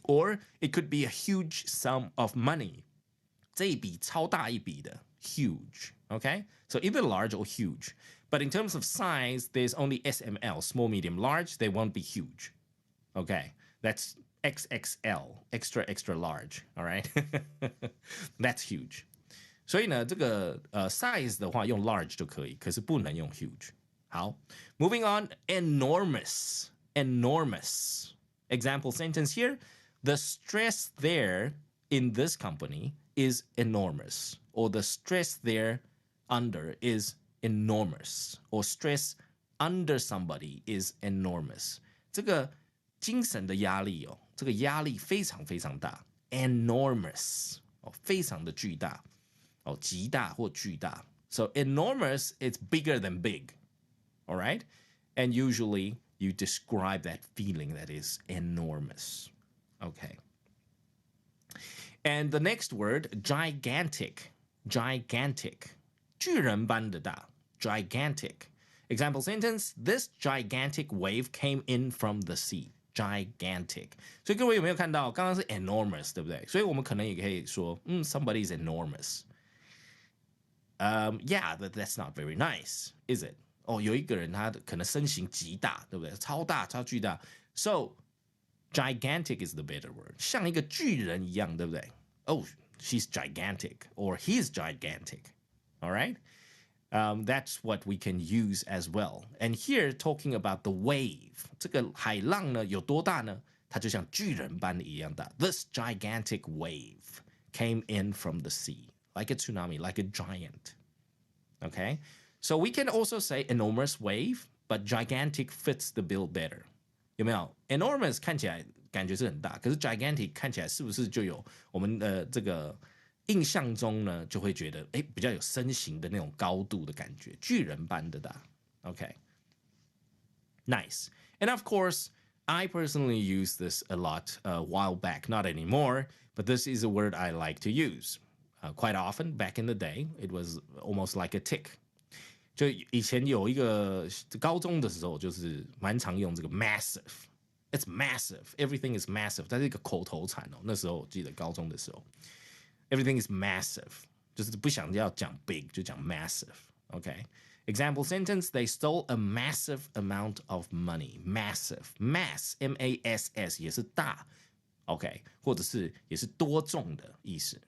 Or it could be a huge sum of money. 这一笔超大一笔的 huge, okay? So either large or huge. But in terms of size, there's only SML, small, medium, large. They won't be huge. Okay, that's XXL, extra, extra large. All right, that's huge. 所以呢，这个size 的话用 large 就可以，可是不能用 huge. 好 moving on, enormous, enormous. Example sentence here: the stress there in this company is enormous, or the stress there under is enormous, or stress under somebody is enormous. 这个精神的压力哦，这个压力非常非常大 ，enormous 哦，非常的巨大哦，极大或巨大。So enormous, it's bigger than big, all right? And usually you describe that feeling that is enormous. Okay. And the next word, gigantic, gigantic. 巨人般的大 gigantic. Example sentence: this gigantic wave came in from the sea. Gigantic. 所以各位有没有看到，刚刚是 enormous， 对不对？所以我们可能也可以说，somebody is enormous. Yeah, that's not very nice, is it? 哦，有一个人他可能身形极大，对不对？超大、超巨大。So gigantic is the better word. 像一个巨人一样，对不对？ Oh, she's gigantic, or he's gigantic. All right? That's what we can use as well. And here, talking about the wave. 这个海浪呢有多大呢？它就像巨人般一样大。This gigantic wave came in from the sea, like a tsunami, like a giant. Okay? So we can also say enormous wave, but gigantic fits the bill better. 有没有 ？Enormous 看起来感觉是很大，可是 gigantic 看起来是不是就有我们的这个印象中呢，就会觉得比较有身形的那种高度的感觉，巨人般的大。Okay, nice. And of course, I personally used this a lot a while back, not anymore, but this is a word I like to use quite often. Back in the day, it was almost like a tick. 就以前有一个高中的时候，就是蛮常用这个 massive. It's massive. Everything is massive. 它是一个口头禅哦。那时候我记得高中的时候。Everything is massive. 就是不想要讲 big 就讲 massive. Okay. Example sentence: they stole a massive amount of money. Massive, mass, M-A-S-S 也是大 ，OK， 或者是也是多重的意思。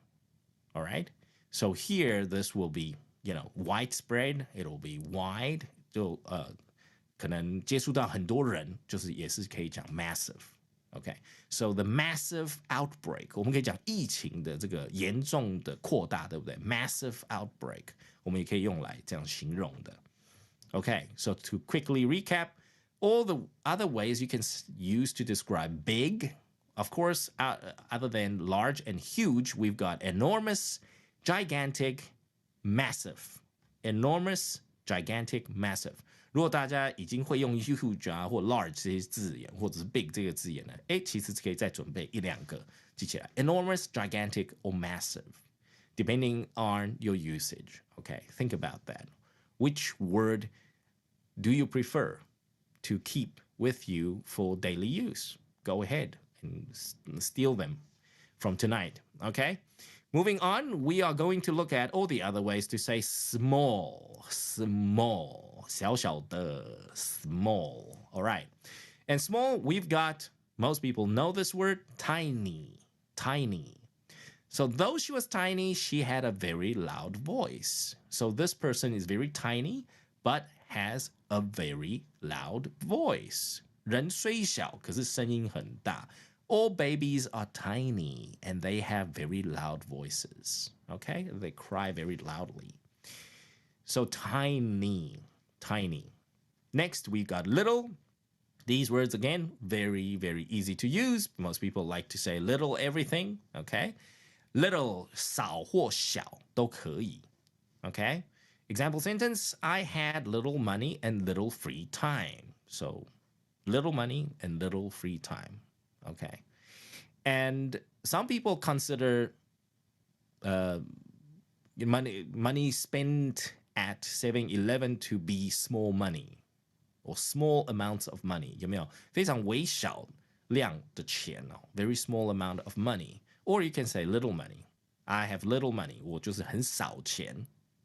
All right. So here this will be, widespread. It will be wide. 就可能接触到很多人，就是也是可以讲 massive。Okay, so the massive outbreak, 我们可以讲疫情的这个严重的扩大，对不对？ Massive outbreak, 我们也可以用来这样形容的。Okay, so to quickly recap, all the other ways you can use to describe big, of course, other than large and huge, we've got enormous, gigantic, massive. Enormous, gigantic, massive. 如果大家已经会用 huge 啊或 large 这些字眼，或者是 big 这个字眼呢，其实可以再准备1-2个记起来 ，enormous, gigantic, or massive, depending on your usage. Okay, think about that. Which word do you prefer to keep with you for daily use? Go ahead and steal them from tonight. Okay. Moving on, we are going to look at all the other ways to say small, small, 小小的 small. All right. And small, we've got, most people know this word, tiny, tiny. So though she was tiny, she had a very loud voice. So this person is very tiny, but has a very loud voice. 人虽小，可是声音很大。All babies are tiny and they have very loud voices. Okay? They cry very loudly. So tiny, tiny. Next, we got little. These words, again, very, very easy to use. Most people like to say little everything. Okay? Little, 少或小都可以. Okay? Example sentence, I had little money and little free time. So, little money and little free time. Okay? And some people consider money spent at 7-Eleven to be small money or small amounts of money. 有没有？非常微小量的钱哦 very small amount of money. Or you can say little money. I have little money. 我就是很少钱。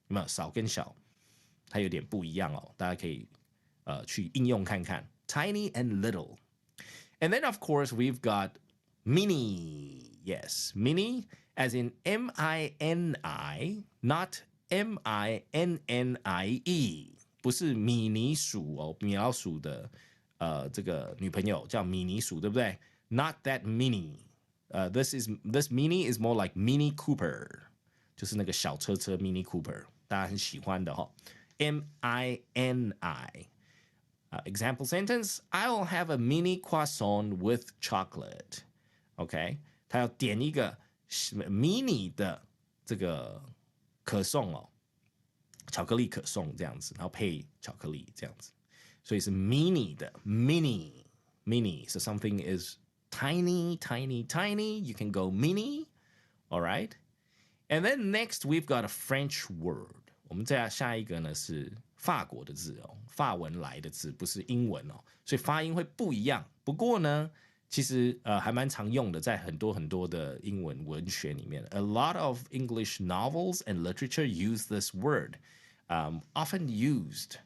有没有？少跟小它有点不一样哦，大家可以去应用看看。Tiny and little. And then of course we've got mini. Yes, mini as in M-I-N-I, not M-I-N-N-I-E. 不是米妮鼠哦，米老鼠的这个女朋友叫米妮鼠，对不对？ Not that mini. This mini is more like Mini Cooper. 就是那个小车车 Mini Cooper， 大家很喜欢的哈。M-I-N-I. Example sentence, I'll have a mini croissant with chocolate. OK, 他要点一个 mini 的这个可颂哦，巧克力可颂这样子，然后配巧克力这样子，所以是 mini 的 mini. So something is tiny, tiny, tiny. You can go mini. All right. And then next we've got a French word. 我们再下一个呢是法国的字哦，法文来的字，不是英文哦，所以发音会不一样。不过呢，其实还蛮常用的，在很多很多的英文文学里面。A lot of English novels and literature use this word, often used,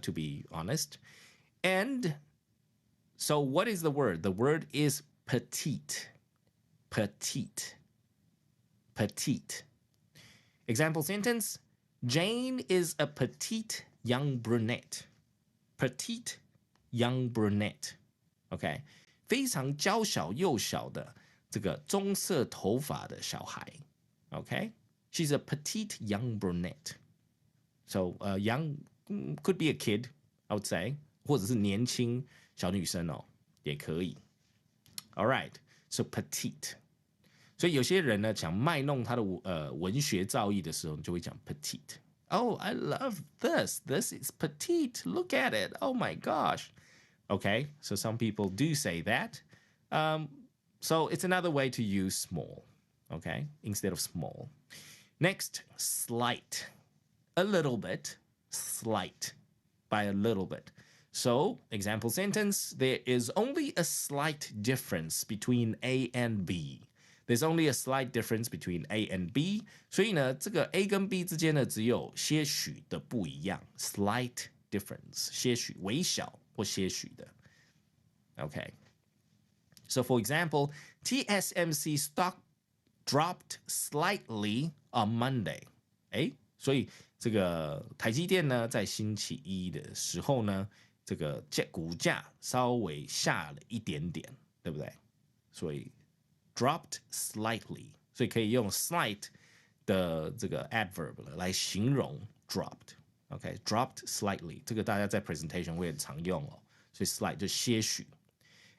to be honest. And so what is the word? The word is petite. Petite. Petite. Example sentence, Jane is a petite young brunette. Petite young brunette. OK, 非常娇小幼小的这个棕色头发的小孩。OK, she's a petite young brunette. So young could be a kid, I would say, 或者是年轻小女生哦，也可以。All right, so petite. 所以有些人呢，想卖弄他的文学造诣的时候，就会讲 petite. Oh, I love this. This is petite. Look at it. Oh my gosh. Okay, so some people do say that. So it's another way to use small, okay, instead of small. Next, slight. A little bit. Slight. By a little bit. So, example sentence, there is only a slight difference between A and B. There's only a slight difference between A and B. 所以呢，这个 A 跟 B 之间呢，只有些许的不一样。Slight difference. 些许，微小或些许的。Okay. So for example, TSMC stock dropped slightly on Monday. 所以这个台积电呢，在星期一的时候呢，这个股价稍微下了一点点，对不对？所以 dropped slightly， 所以可以用 slight 的这个 adverb 来形容 dropped。OK, dropped slightly， 这个大家在 presentation 会很常用哦，所以 slight 就些许。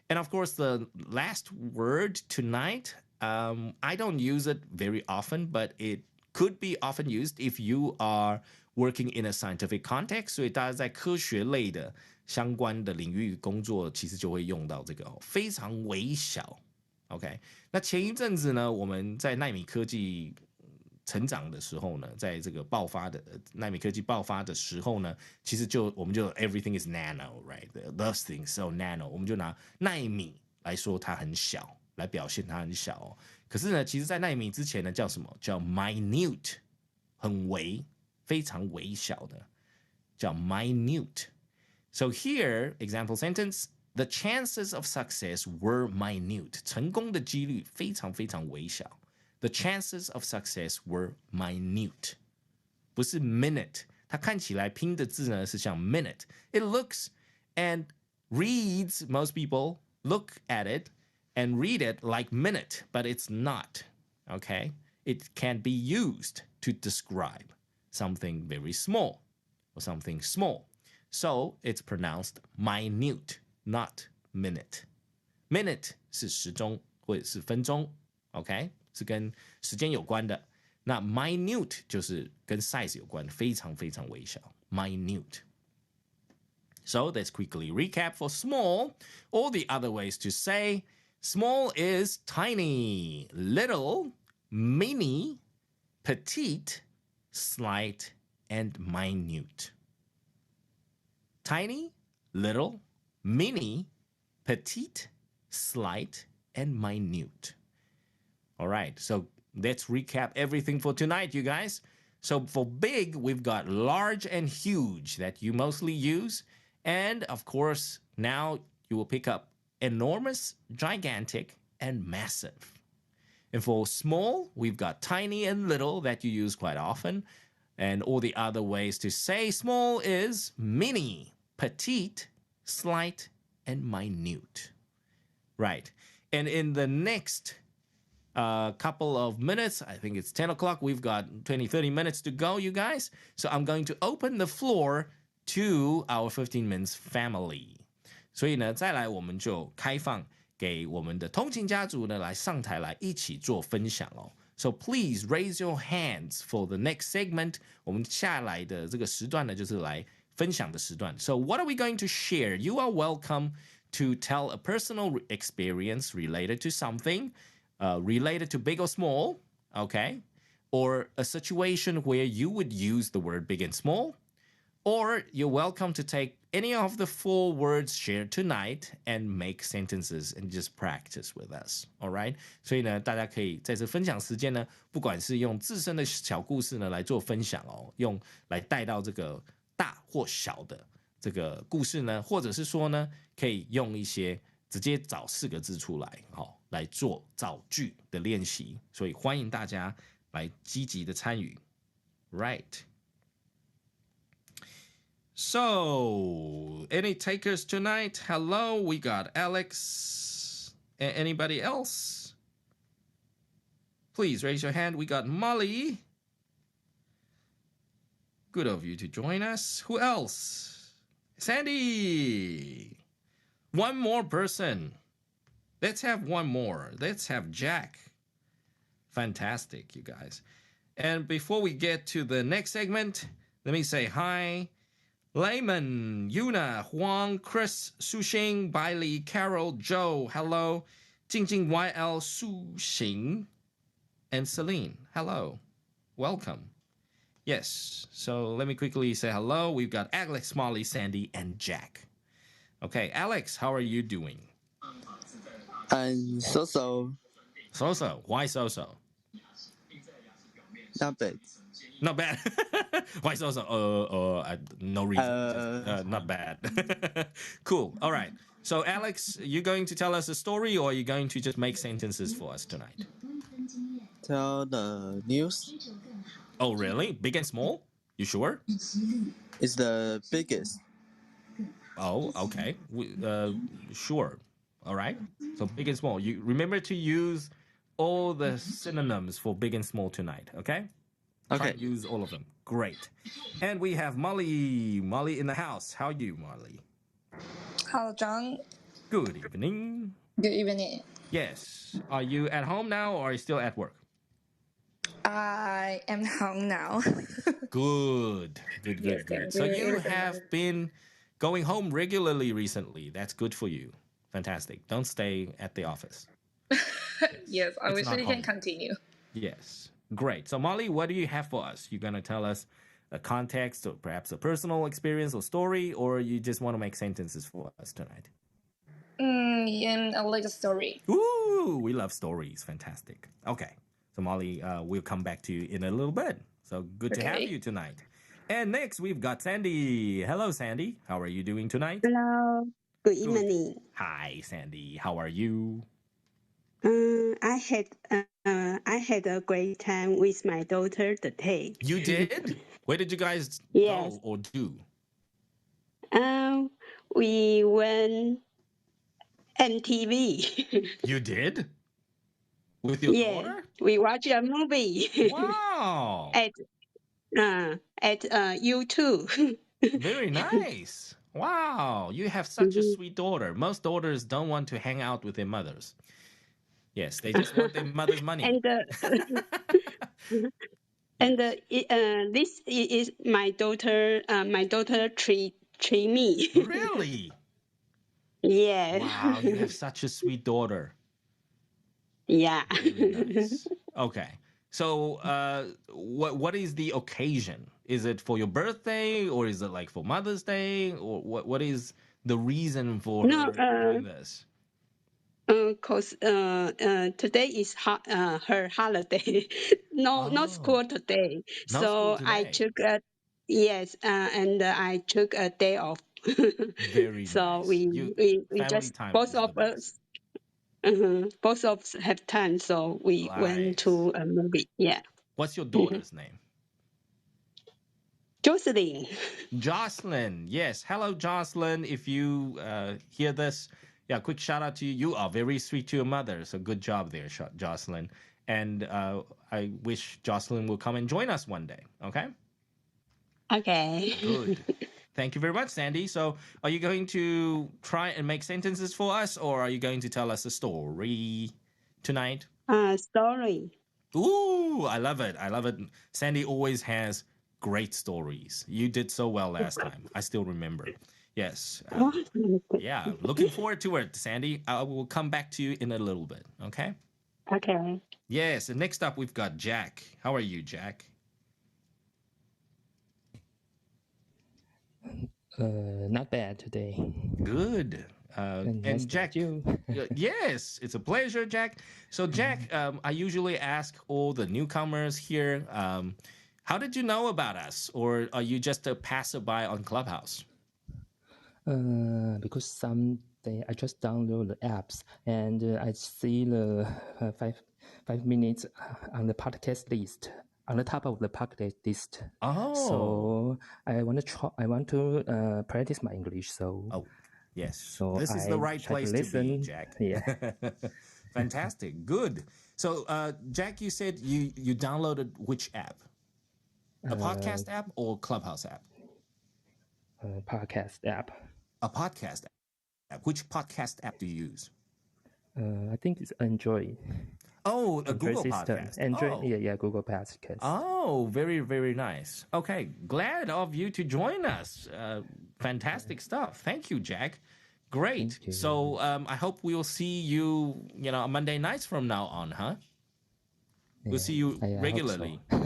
And of course, the last word tonight, I don't use it very often, but it could be often used if you are working in a scientific context. 所以大家在科学类的相关的领域工作，其实就会用到这个哦，非常微小。OK， 那前一阵子呢，我们在奈米科技成长的时候呢，在这个爆发的奈米科技爆发的时候呢，其实我们就 everything is nano, right? Those things so nano， 我们就拿奈米来说它很小，来表现它很小哦。可是呢，其实在奈米之前呢，叫什么？叫 minute， 很微，非常微小的，叫 minute。So here, example sentence, the chances of success were minute. 成功的几率非常非常微小。The chances of success were minute. 不是 minute， 它看起来拼的字呢是像 minute. It looks and reads, most people look at it and read it like minute, but it's not, okay? It can be used to describe something very small or something small. So it's pronounced minute, not minute. Minute 是时钟或者是分钟 ，OK？ 是跟时间有关的。那 minute 就是跟 size 有关，非常非常微小 ，minute。So let's quickly recap for small. All the other ways to say small is tiny, little, mini, petite, slight, and minute. Tiny, little, mini, petite, slight, and minute. All right, so let's recap everything for tonight, you guys. So for big, we've got large and huge that you mostly use. And of course, now you will pick up enormous, gigantic, and massive. And for small, we've got tiny and little that you use quite often. And all the other ways to say small is mini, petite, slight, and minute. Right. And in the next couple of minutes, I think it's 10 o'clock, we've got 20, 30 minutes to go, you guys. So I'm going to open the floor to our 15 minutes family. 所以呢，再来我们就开放给我们的通勤家族呢来上台来一起做分享哦。So please raise your hands for the next segment. 我们下来的这个时段呢，就是来分享的时段。So what are we going to share? You are welcome to tell a personal experience related to something, related to big or small, okay? Or a situation where you would use the word big and small. Or you're welcome to take any of the 4 words shared tonight and make sentences and just practice with us. All right? 所以呢，大家可以在这分享时间呢，不管是用自身的小故事呢来做分享哦，用来带到这个大或小的这个故事呢，或者是说呢，可以用一些直接找4个字出来，来做造句的练习。所以欢迎大家来积极的参与。Right? So, any takers tonight? Hello, we got Alex. Anybody else? Please raise your hand. We got Molly. Good of you to join us. Who else? Sandy. One more person. Let's have one more. Let's have Jack. Fantastic, you guys. And before we get to the next segment, let me say hi. Layman, Yuna, Huang, Chris, Suxing, Bailey, Carol, Joe, hello. Jingjing YL, Suxing, and Celine, hello. Welcome. Yes, so let me quickly say hello. We've got Alex, Molly, Sandy, and Jack. Okay, Alex, how are you doing? I'm so-so. So-so? Why so-so? Not bad. Not bad. Why so-so? No reason. Not bad. Cool. All right. So, Alex, you going to tell us a story or are you going to just make sentences for us tonight? Tell the news. Oh, really? Big and small? You sure? It's the biggest. Oh, okay. Sure. All right. So, big and small. You remember to use all the synonyms for big and small tonight, okay? Okay. Try to use all of them. Great. And we have Molly. Molly in the house. How are you, Molly? Hello, John. Good evening. Good evening. Yes. Are you at home now or are you still at work? I am home now. Good. Good. So you have been going home regularly recently. That's good for you. Fantastic. Don't stay at the office. Yes, I wish we can continue. Yes. Great. So Molly, what do you have for us? You're going to tell us a context or perhaps a personal experience or story, or you just want to make sentences for us tonight? And a little story. Ooh, we love stories. Fantastic. Okay. So Molly, we'll come back to you in a little bit. So good to have you tonight. And next, we've got Sandy. Hello, Sandy. How are you doing tonight? Hello. Good evening. Hi, Sandy. How are you? I had a great time with my daughter today. You did? Where did you guys Yes. go or do? We went MTV. You did? With your daughter? We watch a movie. Wow. at YouTube. Very nice. Wow. You have such a sweet daughter. Most daughters don't want to hang out with their mothers. Yes, they just want their mother's money. And this is my daughter. My daughter treat me. Really? Yeah. Wow, you have such a sweet daughter. Yeah. Very nice. Okay. So, what is the occasion? Is it for your birthday, or is it like for Mother's Day, or what is the reason for her doing this? Cause today is her holiday. No school today. No so school today. I took and I took a day off. Very so nice. we just time both is the of best. us both of us have time, so we went to a movie. Yeah. What's your daughter's name? Jocelyn. Jocelyn. Yes. Hello, Jocelyn. If you hear this, yeah, quick shout out to you. You are very sweet to your mother. So good job there, Jocelyn. And I wish Jocelyn will come and join us one day. Okay? Okay. Good. Thank you very much, Sandy. So are you going to try and make sentences for us, or are you going to tell us a story tonight? Story. Ooh, I love it. I love it. Sandy always has great stories. You did so well last time. I still remember. Yes. Yeah. Looking forward to it, Sandy. I will come back to you in a little bit. Okay? Okay. Yes. And next up, we've got Jack. How are you, Jack? Not bad today. Good. And and Jack, you. Yes, it's a pleasure, Jack. So, Jack, I usually ask all the newcomers here, how did you know about us? Or are you just a passerby on Clubhouse? Because someday I just download the apps and I see the 5 minutes on the podcast list, on the top of the podcast list. Oh. So I want to try. I want to practice my English. So. Oh, yes. So this is the right place to be, Jack. Yeah. Fantastic. Good. So, Jack, you said you downloaded which app? A podcast app or Clubhouse app? Podcast app. A podcast app. Which podcast app do you use? I think it's Android. Oh, a Android Google system. podcast. Android, oh. yeah, Google Podcast. Oh, very, very nice. Okay, glad of you to join us. Fantastic stuff. Thank you, Jack. Great. Thank you. So I hope we'll see you, Monday nights from now on, huh? We'll see you regularly. So.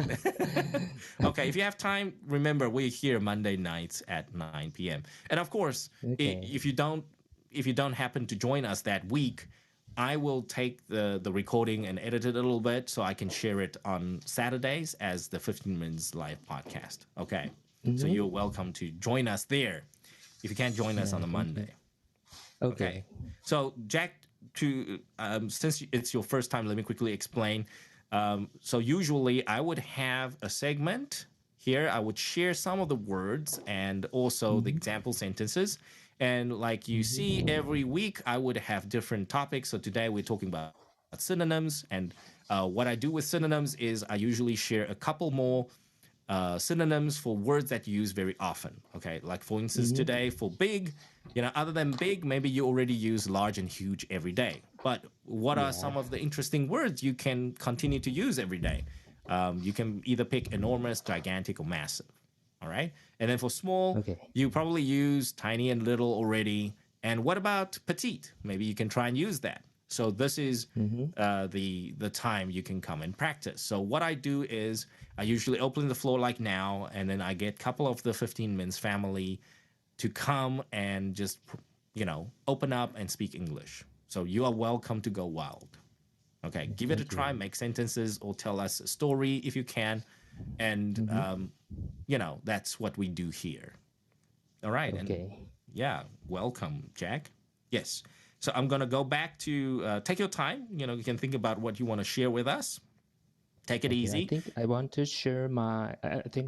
Okay, if you have time, remember we're here Monday nights at 9 p.m. And of course, if you don't happen to join us that week, I will take the recording and edit it a little bit so I can share it on Saturdays as the 15 Minutes Live podcast. Okay, so you're welcome to join us there if you can't join us on the Monday. Okay. So Jack, since it's your first time, let me quickly explain. So usually I would have a segment here. I would share some of the words and also the example sentences. And like you see, every week I would have different topics. So today we're talking about synonyms. And what I do with synonyms is I usually share a couple more synonyms for words that you use very often. Okay, like for instance, today for big, other than big, maybe you already use large and huge every day. But what are some of the interesting words you can continue to use every day? You can either pick enormous, gigantic, or massive. All right. And then for small, you probably use tiny and little already. And what about petite? Maybe you can try and use that. So this is the time you can come and practice. So what I do is I usually open the floor like now, and then I get a couple of the 15 Minutes family to come and just, open up and speak English. So you are welcome to go wild. Okay, give it a try, make sentences or tell us a story if you can. And, that's what we do here. All right. Okay. And welcome, Jack. Yes. So I'm going to go back to take your time. You can think about what you want to share with us. Take it easy. I think I want to share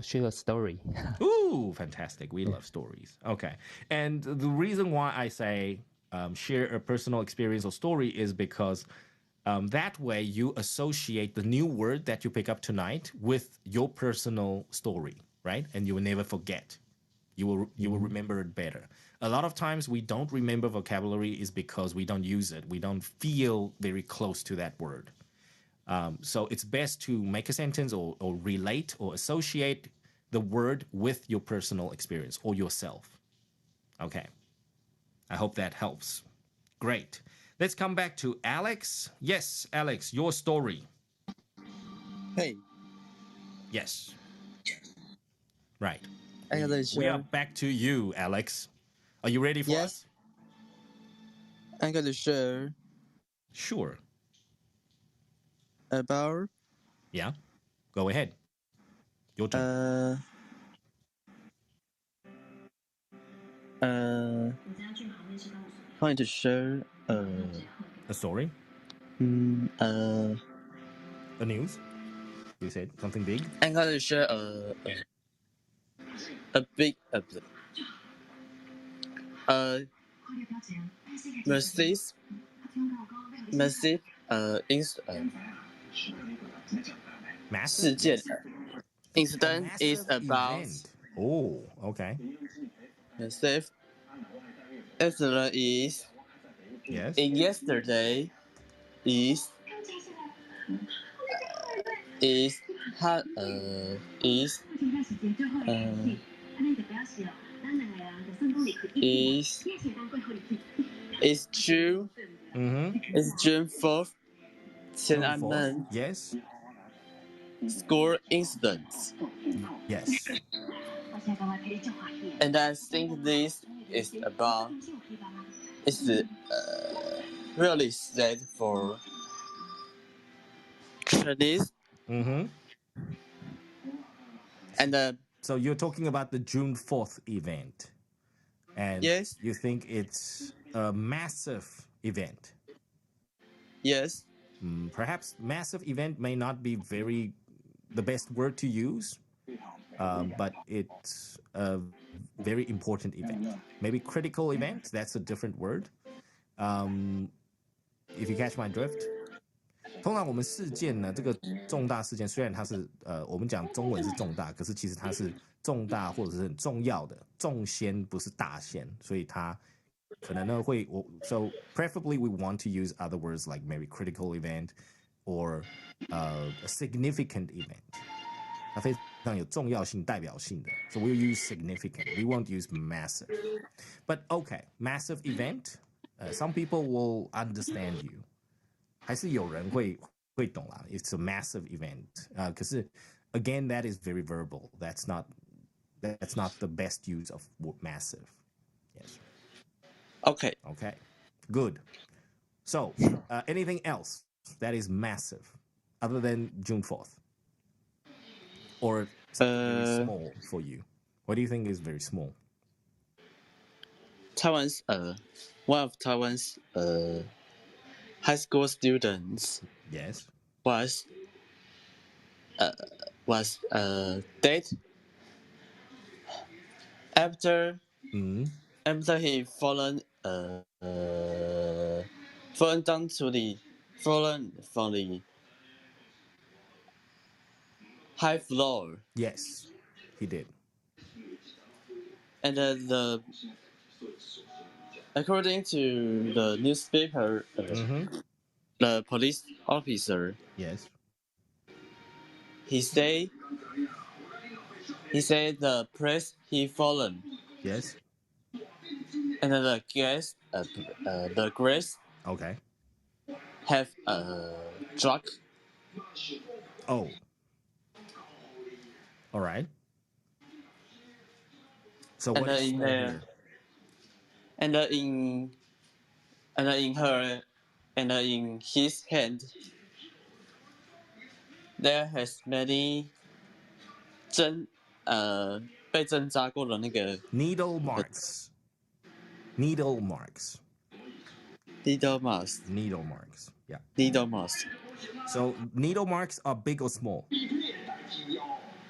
share a story. Ooh, fantastic. We love stories. Okay. And the reason why I say share a personal experience or story is because that way you associate the new word that you pick up tonight with your personal story, right? And you will never forget. You will remember it better. A lot of times we don't remember vocabulary is because we don't use it. We don't feel very close to that word. So it's best to make a sentence or relate or associate the word with your personal experience or yourself. Okay. I hope that helps. Great. Let's come back to Alex. Yes, Alex, your story. Hey, Yes. Right. I gotta We are share. back to you, Alex. Are you ready for Yes. us? I gotta share Sure. about Yeah. Go ahead. Your turn. Trying to share A story? a news? You said something big? I'm gonna share a big massive massive Massive? 事件 A incident is massive about event. Oh, okay. massive incident is Yes. in yesterday is is ha is is June is June 4th. June 4th. Tiananmen Yes. school incidents. Yes. And I think this is about is really sad for Chinese and So you're talking about the June 4th event. And yes, you think it's a massive event. yes, Perhaps massive event may not be the best word to use, but it's a very important event. Maybe critical event, that's a different word. If you catch my drift. 通常我们事件呢，这个重大事件虽然它是我们讲中文是重大，可是其实它是重大或者是很重要的，重先不是大先，所以它可能呢会so preferably we want to use other words like maybe critical event or a significant event. 它非常有重要性、代表性的 ，so we'll use significant. We won't use massive. But okay, massive event. Some people will understand you. 还是有人会懂啦。It's a massive event. 可是 again, that is very verbal. That's not the best use of massive. Yes. okay. Okay. Good. So, anything else that is massive other than June 4th? Or something very small for you? What do you think is very small? Taiwan's one of Taiwan's high school students Yes. was dead after he fallen down to the fallen from the high floor. Yes, he did. And according to the newspaper, the police officer, Yes. he said the place he fallen. Yes. And the grass Okay. have drug. Oh. All right. So what is small here? And in his hand there has many 被针扎过的那个 Needle marks. Needle marks. needle marks. Needle marks. Yeah. Needle marks. So needle marks are big or small?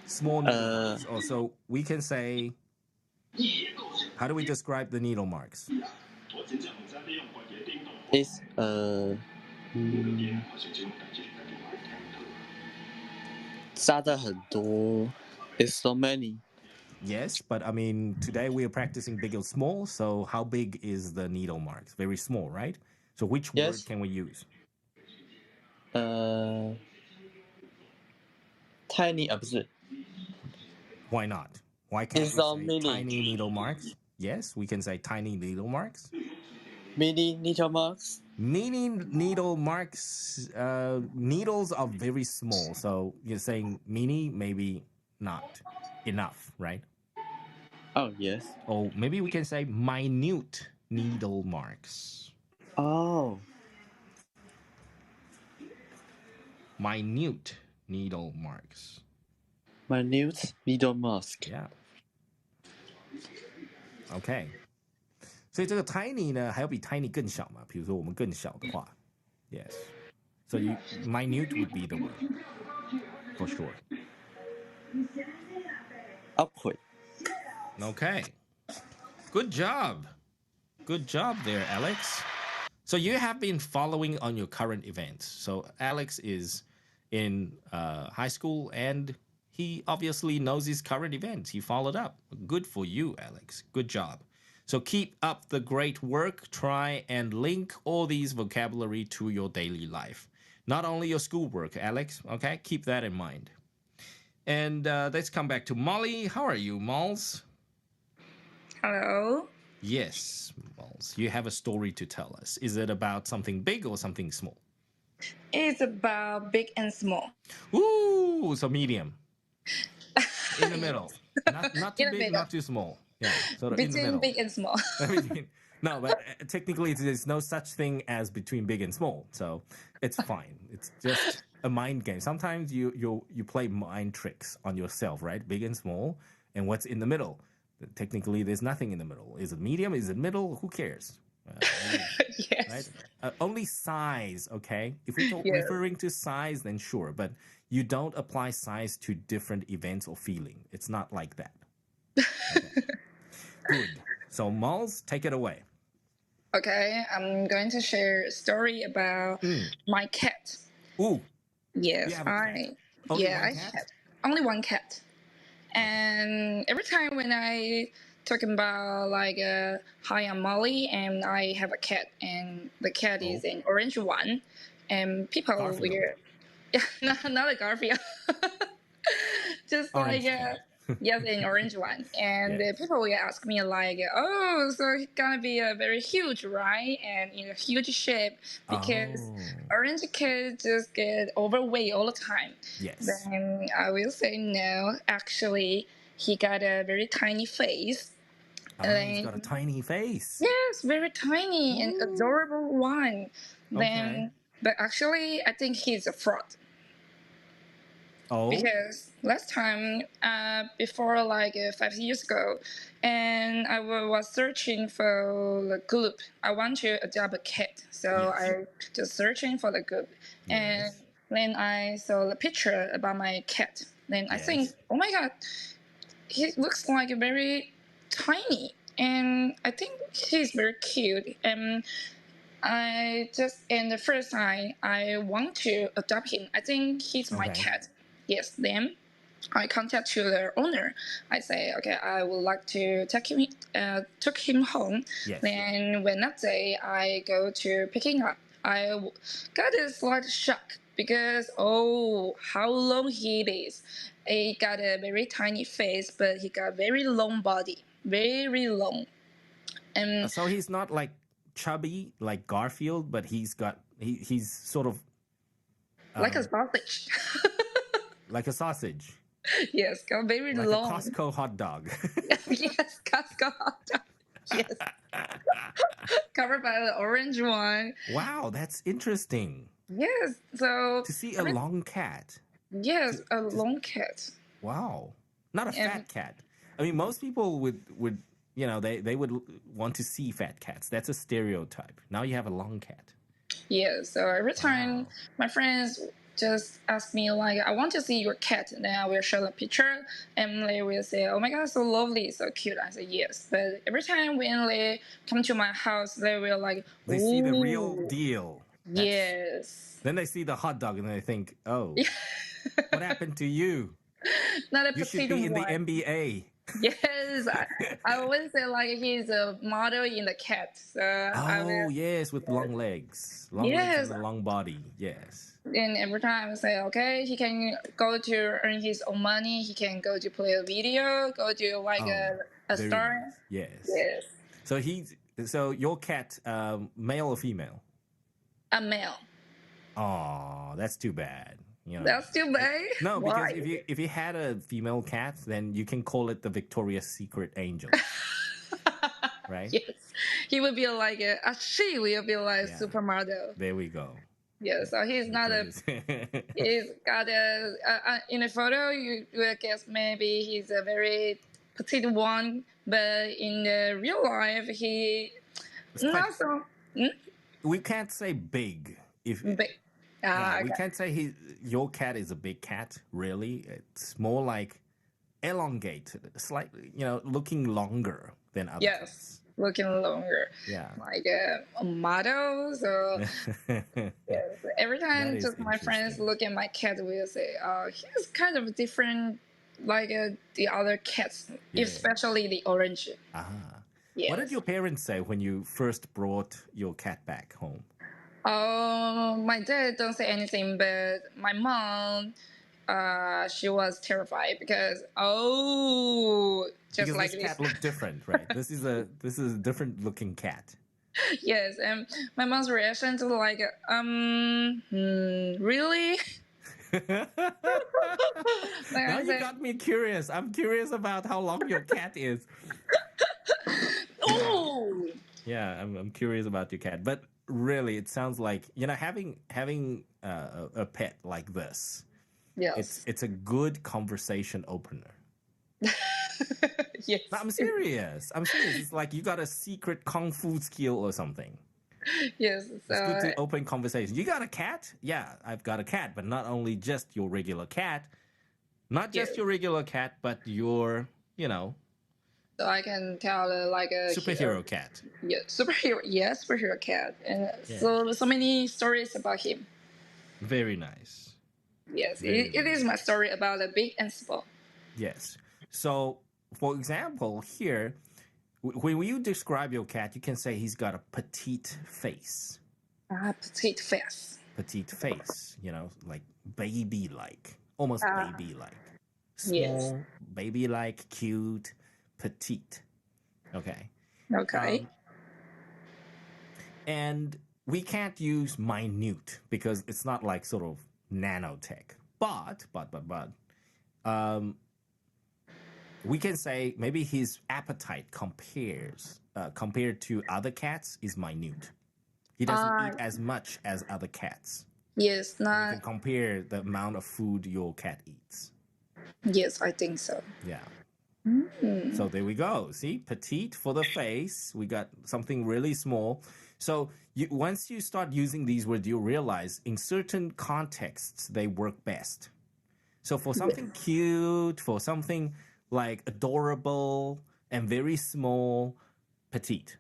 Small needle marks. Oh, so we can say, how do we describe the needle marks? It's扎的很多. It's so many. Yes, but I mean, today we are practicing big or small. So how big is the needle marks? Very small, right? So which Yes. word can we use? Tiny 不是 Why not? Why can't It's we so say mini. tiny needle marks? Yes, we can say tiny needle marks. Mini needle marks. Mini needle marks, needles are very small. So you're saying mini, maybe not enough, right? Oh, yes. Or maybe we can say minute needle marks. Oh. Minute needle marks. Minute needle mask. Yeah. OK. 所以这个 tiny 呢，还要比 tiny 更小嘛？比如说我们更小的话 ，yes. So minute would be the word for sure. Upward. Okay. Good job. Good job there, Alex. So you have been following on your current events. So Alex is in high school and he obviously knows his current events. He followed up. Good for you, Alex. Good job. So keep up the great work. Try and link all these vocabulary to your daily life. Not only your schoolwork, Alex. Okay, keep that in mind. And let's come back to Molly. How are you, Malls? Hello. Yes, Malls. You have a story to tell us. Is it about something big or something small? It's about big and small. Ooh, so medium. In the middle. Not too In the big, middle. not too small. Yeah, sort of in the Between middle. big and small. No, but technically there's no such thing as between big and small. So it's fine. It's just a mind game. Sometimes you play mind tricks on yourself, right? Big and small, and what's in the middle. Technically, there's nothing in the middle. Is it medium? Is it middle? Who cares? Yes. Right? Only size, okay? If we're Yeah. referring to size, then sure. But you don't apply size to different events or feeling. It's not like that. Okay. Good. So, Malls, take it away. Okay, I'm going to share a story about my cat. Ooh. Yes, You have a cat. Only one I cat? have only one cat. And every time when I talking about like hi, I'm Molly and I have a cat and the cat is an orange one and people Garfield. will not a Garfield. Just Orange like cat. yes, an orange one. And Yes. people will ask me like, oh, so it's gonna be a very huge, right? And in a huge shape because orange kids just get overweight all the time. Yes. Then I will say no. Actually, he got a very tiny face. He's got a tiny face. Yes, very tiny and adorable one. Then, but actually, I think he's a fraud. Oh. Because last time, before like 5 years ago, and I was searching for the group. I want to adopt a cat, so I just searching for the group, and then I saw the picture about my cat. Then I think, oh my god, he looks like very tiny, and I think he's very cute. And the first time I want to adopt him. I think he's my cat. Yes, then I contact to the owner. I say, okay, I would like to take him home. Yes. Then when that day I go to picking up, I got a slight shock because how long he is. He got a very tiny face, but he got very long body, very long. And so he's not like chubby like Garfield, but he's sort of like a sausage. Like a sausage. Yes, got very like long. Like a Costco hot dog. Yes, Costco hot dog. Yes. Covered by the orange one. Wow, that's interesting. Yes, so... To see a long cat. Yes, a long cat. Wow. Not a fat cat. I mean, most people would they would want to see fat cats. That's a stereotype. Now you have a long cat. Yeah, so every time my friends just ask me like, I want to see your cat. And then I will show the picture, and they will say, oh my god, so lovely, so cute. I say yes. But every time when they come to my house, they will like, they see the real deal. Yes. Then they see the hot dog and they think, oh, what happened to you? Not a you should be in the NBA. Yes, I always say like he's a model in the cat. So yes, with long legs, legs and a long body. Yes. And every time I say, okay, he can go to earn his own money. He can go to play a video, go to like a star. Nice. Yes. Yes. So your cat, male or female? A male. Oh, that's too bad. You know, that's too bad. No, because if you had a female cat, then you can call it the Victoria's Secret Angel, right? Yes, he would be like she will be like supermodel. There we go. Yeah, so he's not a. He's got a in a photo. You will guess maybe he's a very petite one, but in the real life, he not so. We can't say big if. Big. We can't say your cat is a big cat, really. It's more like elongated, slightly, looking longer than other cats. Looking longer. Yeah. Like a model. So yes. Every time just my friends look at my cat, will say, he's kind of different like the other cats, especially the orange. Yes. What did your parents say when you first brought your cat back home? My dad don't say anything, but my mom, she was terrified because because this cat looked different, right? This is a different looking cat. Yes, and my mom's reaction to like, really? Now you got me curious. I'm curious about how long your cat is. Oh. Yeah, I'm curious about your cat, but really, it sounds like having a pet like this. Yes, it's a good conversation opener. Yes, no, I'm serious. It's like you got a secret kung fu skill or something. Yes, it's good to open conversation. You got a cat? Yeah, I've got a cat, but not only just your regular cat, but your So I can tell like a superhero cat. Yeah, superhero cat, and so many stories about him. Very nice. Yes, it is my story about the big and small. Yes. So, for example, here, when you describe your cat, you can say he's got a petite face. Petite face. Petite face, like baby-like, almost baby-like. Small, baby-like, cute, petite. Okay. And we can't use minute because it's not like sort of nanotech. But we can say maybe his appetite compared to other cats is minute. He doesn't eat as much as other cats. Yes, not. You can compare the amount of food your cat eats. Yes, I think so. Yeah. So there we go. See, petite for the face. We got something really small. So once you start using these words, you realize in certain contexts, they work best. So for something cute, for something like adorable and very small, petite.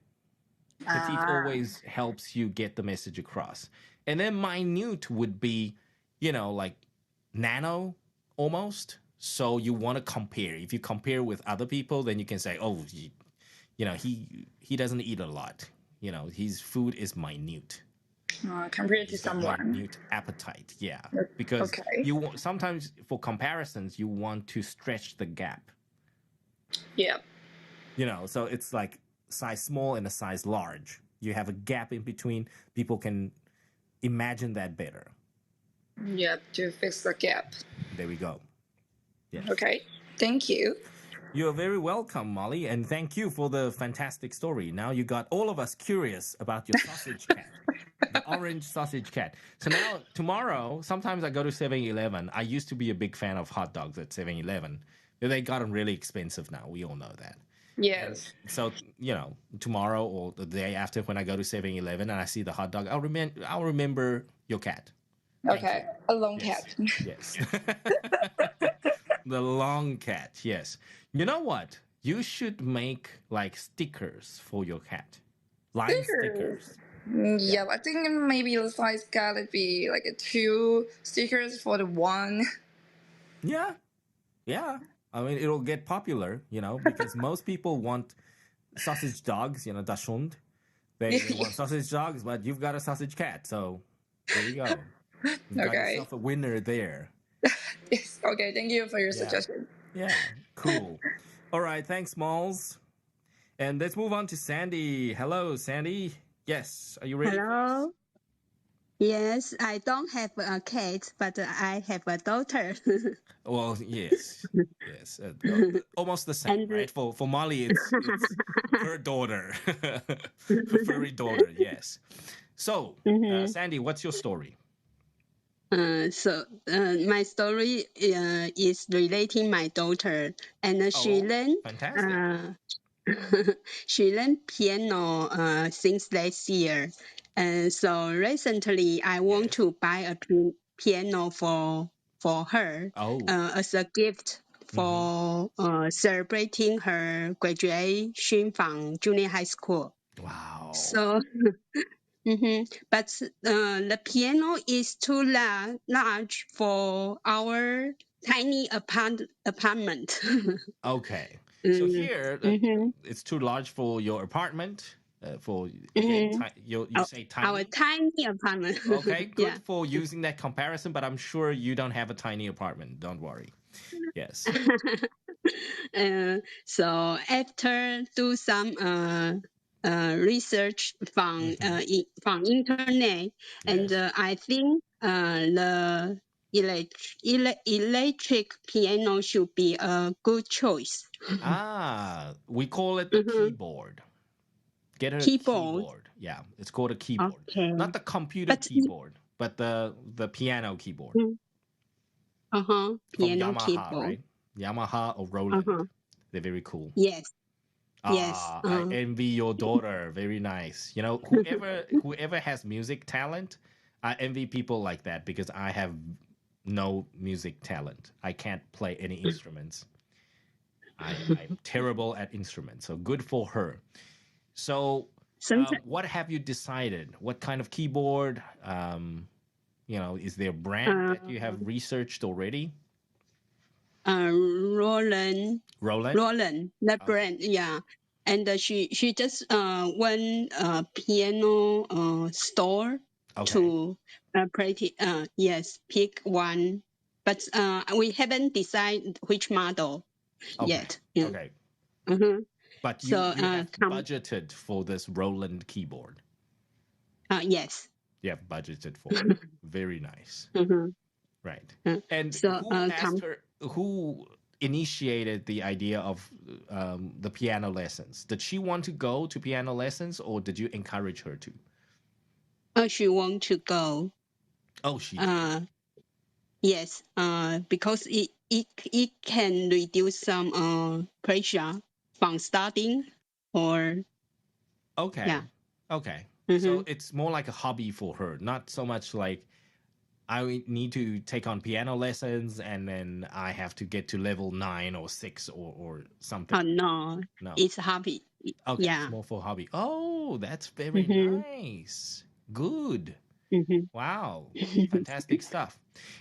Petite always helps you get the message across. And then minute would be, like nano almost. So you want to compare. If you compare with other people, then you can say, oh, he doesn't eat a lot. His food is minute. Compared to someone. Minute appetite, yeah. Because sometimes for comparisons, you want to stretch the gap. Yeah. So it's like size small and a size large. You have a gap in between. People can imagine that better. Yeah, to fix the gap. There we go. Yeah. Okay. Thank you. You're very welcome, Molly, and thank you for the fantastic story. Now you got all of us curious about your sausage cat, the orange sausage cat. So now, tomorrow, sometimes I go to 7-Eleven. I used to be a big fan of hot dogs at 7-Eleven. They gotten really expensive now. We all know that. Yes. And so, tomorrow or the day after when I go to 7-Eleven and I see the hot dog, I'll remember your cat. Okay, a long Yes. cat. Yes. The long cat. Yes. You know what? You should make like stickers for your cat. Line stickers. Yeah, I think maybe the size gotta be like 2 stickers for the one. Yeah. Yeah. I mean, it'll get popular, because most people want sausage dogs, Dachshund. They want sausage dogs, but you've got a sausage cat. So there you go. You got Okay. yourself a winner there. Yes. Okay, thank you for your suggestion. Yeah. Cool. All right. Thanks, Malls. And let's move on to Sandy. Hello, Sandy. Yes. Are you ready? Hello. Yes, I don't have a cat, but I have a daughter. Well, yes. Yes. Almost the same, And right? For Molly, it's her daughter. Furry daughter, yes. So, Sandy, what's your story? My story is relating my daughter, and she learned fantastic. she learned piano since last year, and so recently I want to buy a piano for her as a gift for celebrating her graduation from junior high school. Wow. So. But the piano is too large for our tiny apartment. Okay. So here, it's too large for your apartment. For again, you say tiny. Our tiny apartment. Okay, good for using that comparison, but I'm sure you don't have a tiny apartment. Don't worry. Yes. So after do some research from internet, and I think the electric piano should be a good choice. We call it the keyboard. Get a keyboard. Yeah, it's called a keyboard. Okay. Not the computer keyboard, but the piano keyboard. Piano Yamaha, keyboard. right? Yamaha or Roland. They're very cool. Yes. Yes. I envy your daughter. Very nice. Whoever has music talent, I envy people like that because I have no music talent. I can't play any instruments. I'm terrible at instruments. So good for her. So what have you decided? What kind of keyboard? Is there a brand that you have researched already? Roland, the brand, yeah. And she just went piano store to pick one, but we haven't decided which model yet. Yeah. Okay. But you have budgeted for this Roland keyboard. Yes. You have budgeted for it. Very nice. Right. And who initiated the idea of the piano lessons? Did she want to go to piano lessons or did you encourage her to? She want to go. Oh, she yes, because it can reduce some pressure from studying or okay. So it's more like a hobby for her, not so much like I need to take on piano lessons and then I have to get to level 9 or 6 or something. No, it's a hobby. Okay, yeah. It's more for hobby. Oh, that's very nice. Good. Wow, fantastic stuff.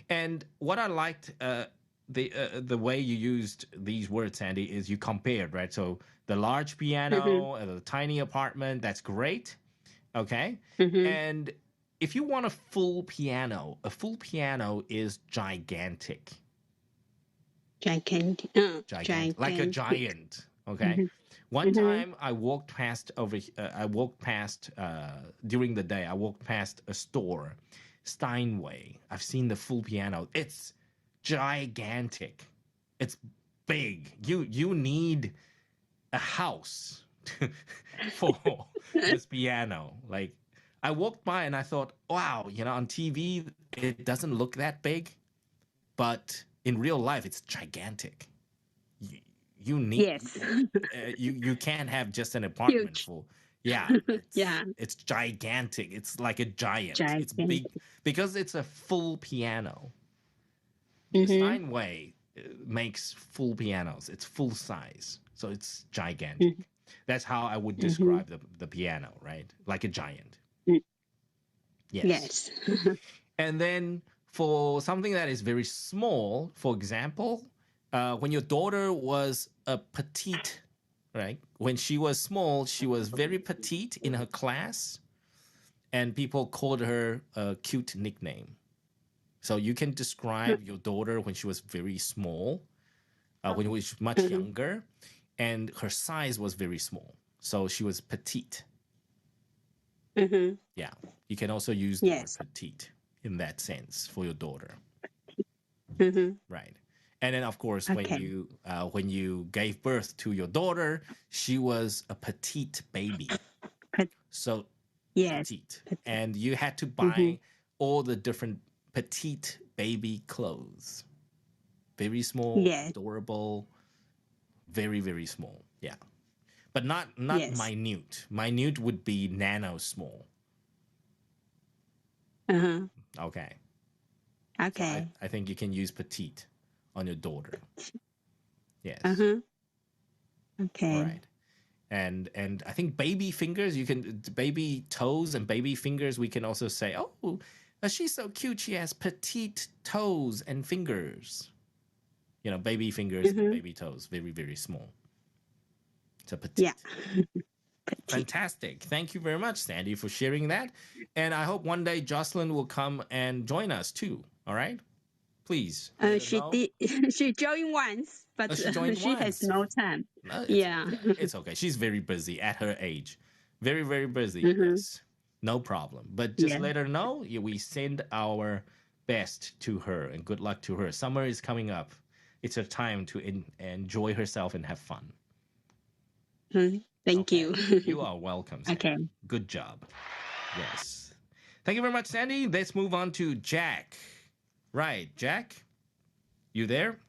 And what I liked the way you used these words, Sandy, is you compared, right? So the large piano and the tiny apartment, that's great. Okay. And if you want a full piano is gigantic. Gigantic. Like a giant. Okay. One time I walked past during the day, I walked past a store, Steinway. I've seen the full piano. It's gigantic. It's big. You need a house for this piano. Like I walked by and I thought, wow, on TV it doesn't look that big, but in real life it's gigantic. You need you can't have just an apartment full. Yeah. It's gigantic. It's like a giant. It's big because it's a full piano. Steinway makes full pianos. It's full size. So it's gigantic. That's how I would describe the piano, right? Like a giant. Yes. And then for something that is very small, for example, when your daughter was a petite, right? When she was small, she was very petite in her class, and people called her a cute nickname. So you can describe your daughter when she was very small, when she was much younger, and her size was very small. So she was petite. Yeah. You can also use the word petite in that sense for your daughter. Right. And then, of course, when you gave birth to your daughter, she was a petite baby. So petite. And you had to buy all the different petite baby clothes. Very small, adorable, very, very small. Yeah. But not minute. Minute would be nano small. Okay. So I think you can use petite on your daughter. Yes. Okay. All right. And I think baby fingers, baby toes and baby fingers, we can also say, oh, she's so cute. She has petite toes and fingers. You know, baby fingers and baby toes, very, very small. So petite. Yeah. Fantastic. Thank you very much, Sandy, for sharing that. And I hope one day Jocelyn will come and join us too. All right? Please. She joined once, but she has no time. No, it's okay. She's very busy at her age. Very, very busy. Yes. No problem. But just let her know. We send our best to her and good luck to her. Summer is coming up. It's her time to enjoy herself and have fun. Thank you. You are welcome, Sandy. Okay. Good job. Yes. Thank you very much, Sandy. Let's move on to Jack. Right, Jack? You there?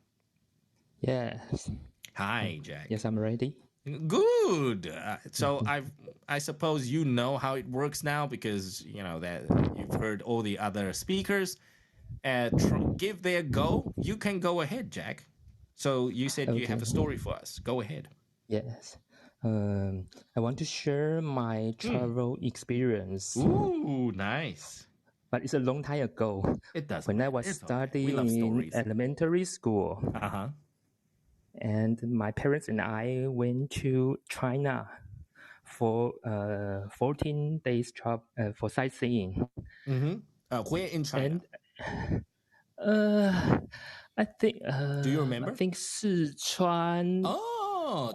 Yes. Hi, Jack. Yes, I'm ready. Good. So I suppose you know how it works now because you know that you've heard all the other speakers. Give their go. You can go ahead, Jack. So you said you have a story for us. Go ahead. Yes. I want to share my travel experience. Ooh, nice. But it's a long time ago. It doesn't. When I was studying in elementary school. And my parents and I went to China for 14 days trip for sightseeing. Where in China? And, I think. Do you remember? I think Sichuan.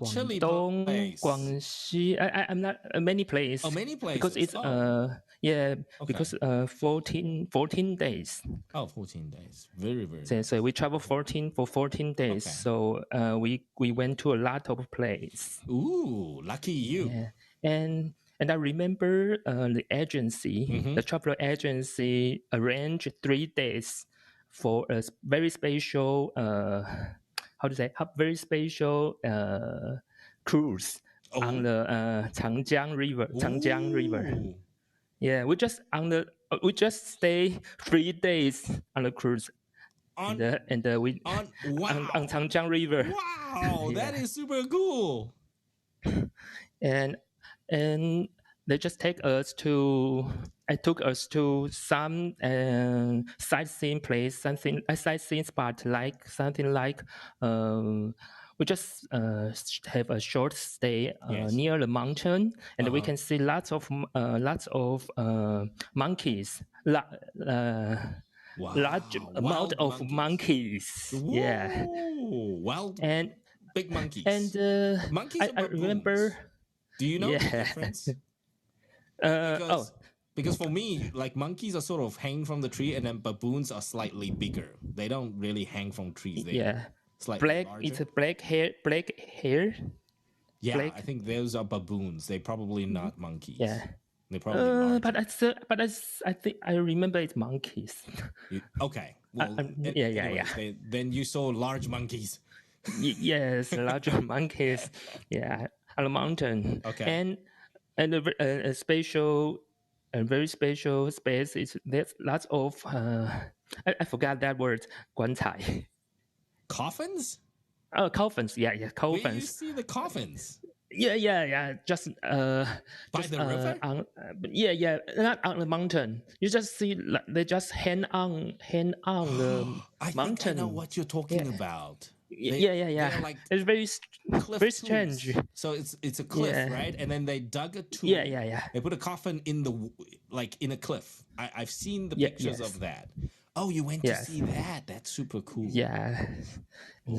Chili Guangdong, Guangxi. I'm not many places. Oh, many places. Because it's because 14 days. Oh, 14 days. Very, very. So we traveled 14 days. Okay. So we went to a lot of places. Ooh, lucky you. Yeah. And I remember the agency, the travel agency, arranged 3 days for a very special. Very special cruise on the Changjiang River. Changjiang River. Yeah, we just stay 3 days on the cruise. On Changjiang River. Wow, that is super cool. And they just took us to some sightseeing place, a sightseeing spot, we just have a short stay near the mountain, and we can see lots of monkeys, large amount of monkeys. Whoa. Yeah, wild and big monkeys. And monkeys. I remember. Do you know the difference? Because for me, like monkeys are sort of hang from the tree, and then baboons are slightly bigger. They don't really hang from trees. They're slightly black. larger. It's a black hair. Yeah, black. I think those are baboons. They're probably not monkeys. Yeah, they're probably. I think I remember it's monkeys. Okay. Well, yeah. Then you saw large monkeys. Yes, larger monkeys. Yeah, on the mountain. Okay. And and a special, a very special space. There's lots of I forgot that word. 棺材. Coffins? Oh, coffins. Yeah, coffins. Where do you see the coffins? Yeah. Just by the river. Yeah. Not on the mountain. You just see they just hang on the I mountain. think I know what you're talking about. Yeah. Like it's very strange. So it's a cliff, right? And then they dug a tomb. Yeah. They put a coffin in a cliff. I've seen the pictures of that. Oh, you went to see that? That's super cool. Yeah.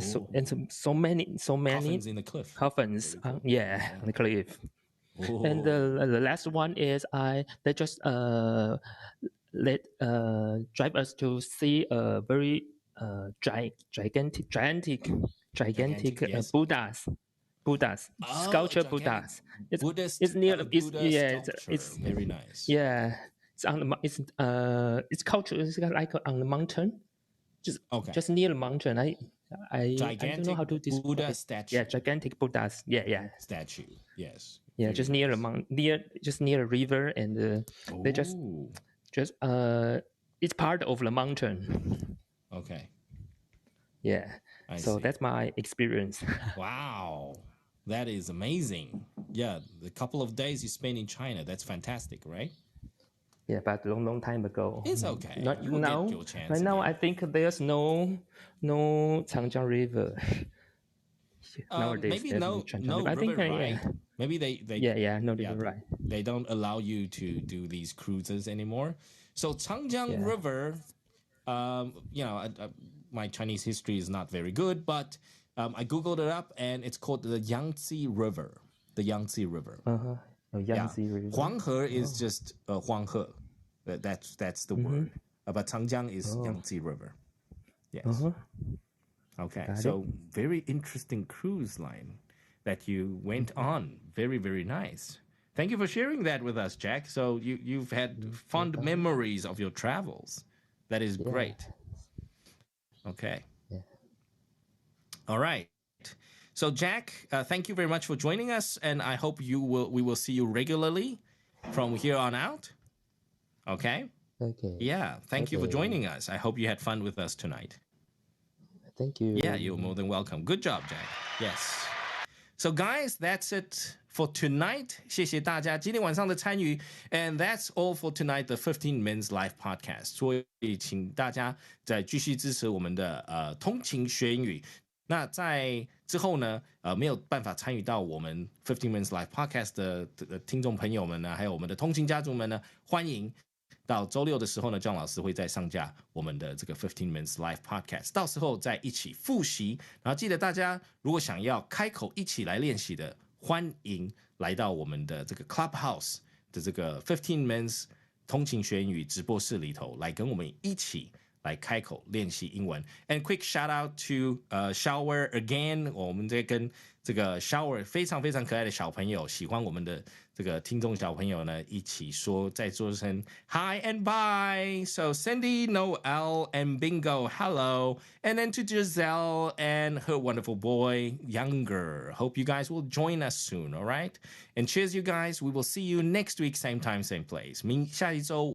So many coffins in the cliff. Coffins, cool. On the cliff. Oh. And the last one is they just drive us to see a very gigantic yes. Buddhas, sculpture Buddhas. It's near it's very nice. Yeah, it's culture. It's like on the mountain, just near the mountain. I don't know how to describe Buddha it. statue. Yeah, gigantic Buddhas. Yeah. Statue. Yes. Yeah, just near the river, and they just it's part of the mountain. Okay. Yeah. So that's my experience. Wow. That is amazing. Yeah, the couple of days you spent in China, that's fantastic, right? Yeah, but long time ago. It's okay. Not now. Right now, I think there's no Changjiang River. Nowadays, maybe no river, I think, right? Maybe they no river, right? They don't allow you to do these cruises anymore. So Changjiang River, my Chinese history is not very good, but I googled it up, and it's called the Yangtze River. The Yangtze River. Yangtze River. Huanghe is just Huanghe. That's the word. But Changjiang is Yangtze River. Yes. Okay. So very interesting cruise line that you went on. Very, very nice. Thank you for sharing that with us, Jack. So you've had fond memories of your travels. That is great. Okay. Yeah. All right. So Jack, thank you very much for joining us, and I hope we will see you regularly from here on out. Okay? Okay. Yeah, thank you for joining us. I hope you had fun with us tonight. Thank you. Yeah, you're more than welcome. Good job, Jack. Yes. So guys, that's it for tonight. 谢谢大家今天晚上的参与 And that's all for tonight, the 15 Minutes Live Podcast. 所以请大家再继续支持我们的通勤学英语。那在之后呢，没有办法参与到我们15 Minutes Live Podcast 的听众朋友们呢，还有我们的通勤家族们呢，欢迎到周六的时候呢，John老师会再上架我们的这个15 Minutes Live Podcast， 到时候再一起复习。然后记得大家如果想要开口一起来练习的，欢迎来到我们的这个 Clubhouse 的这个15 Minutes 通勤学英语直播室里头，来跟我们一起来开口练习英文。And quick shout out to Shower again， 我们在跟这个 Shower 非常非常可爱的小朋友，喜欢我们的这个听众小朋友呢，一起说再说声 Hi and bye. So Cindy, Noel, and Bingo, hello. And then to Giselle and her wonderful boy, Younger. Hope you guys will join us soon, all right? And cheers, you guys. We will see you next week, same time, same place. 下一周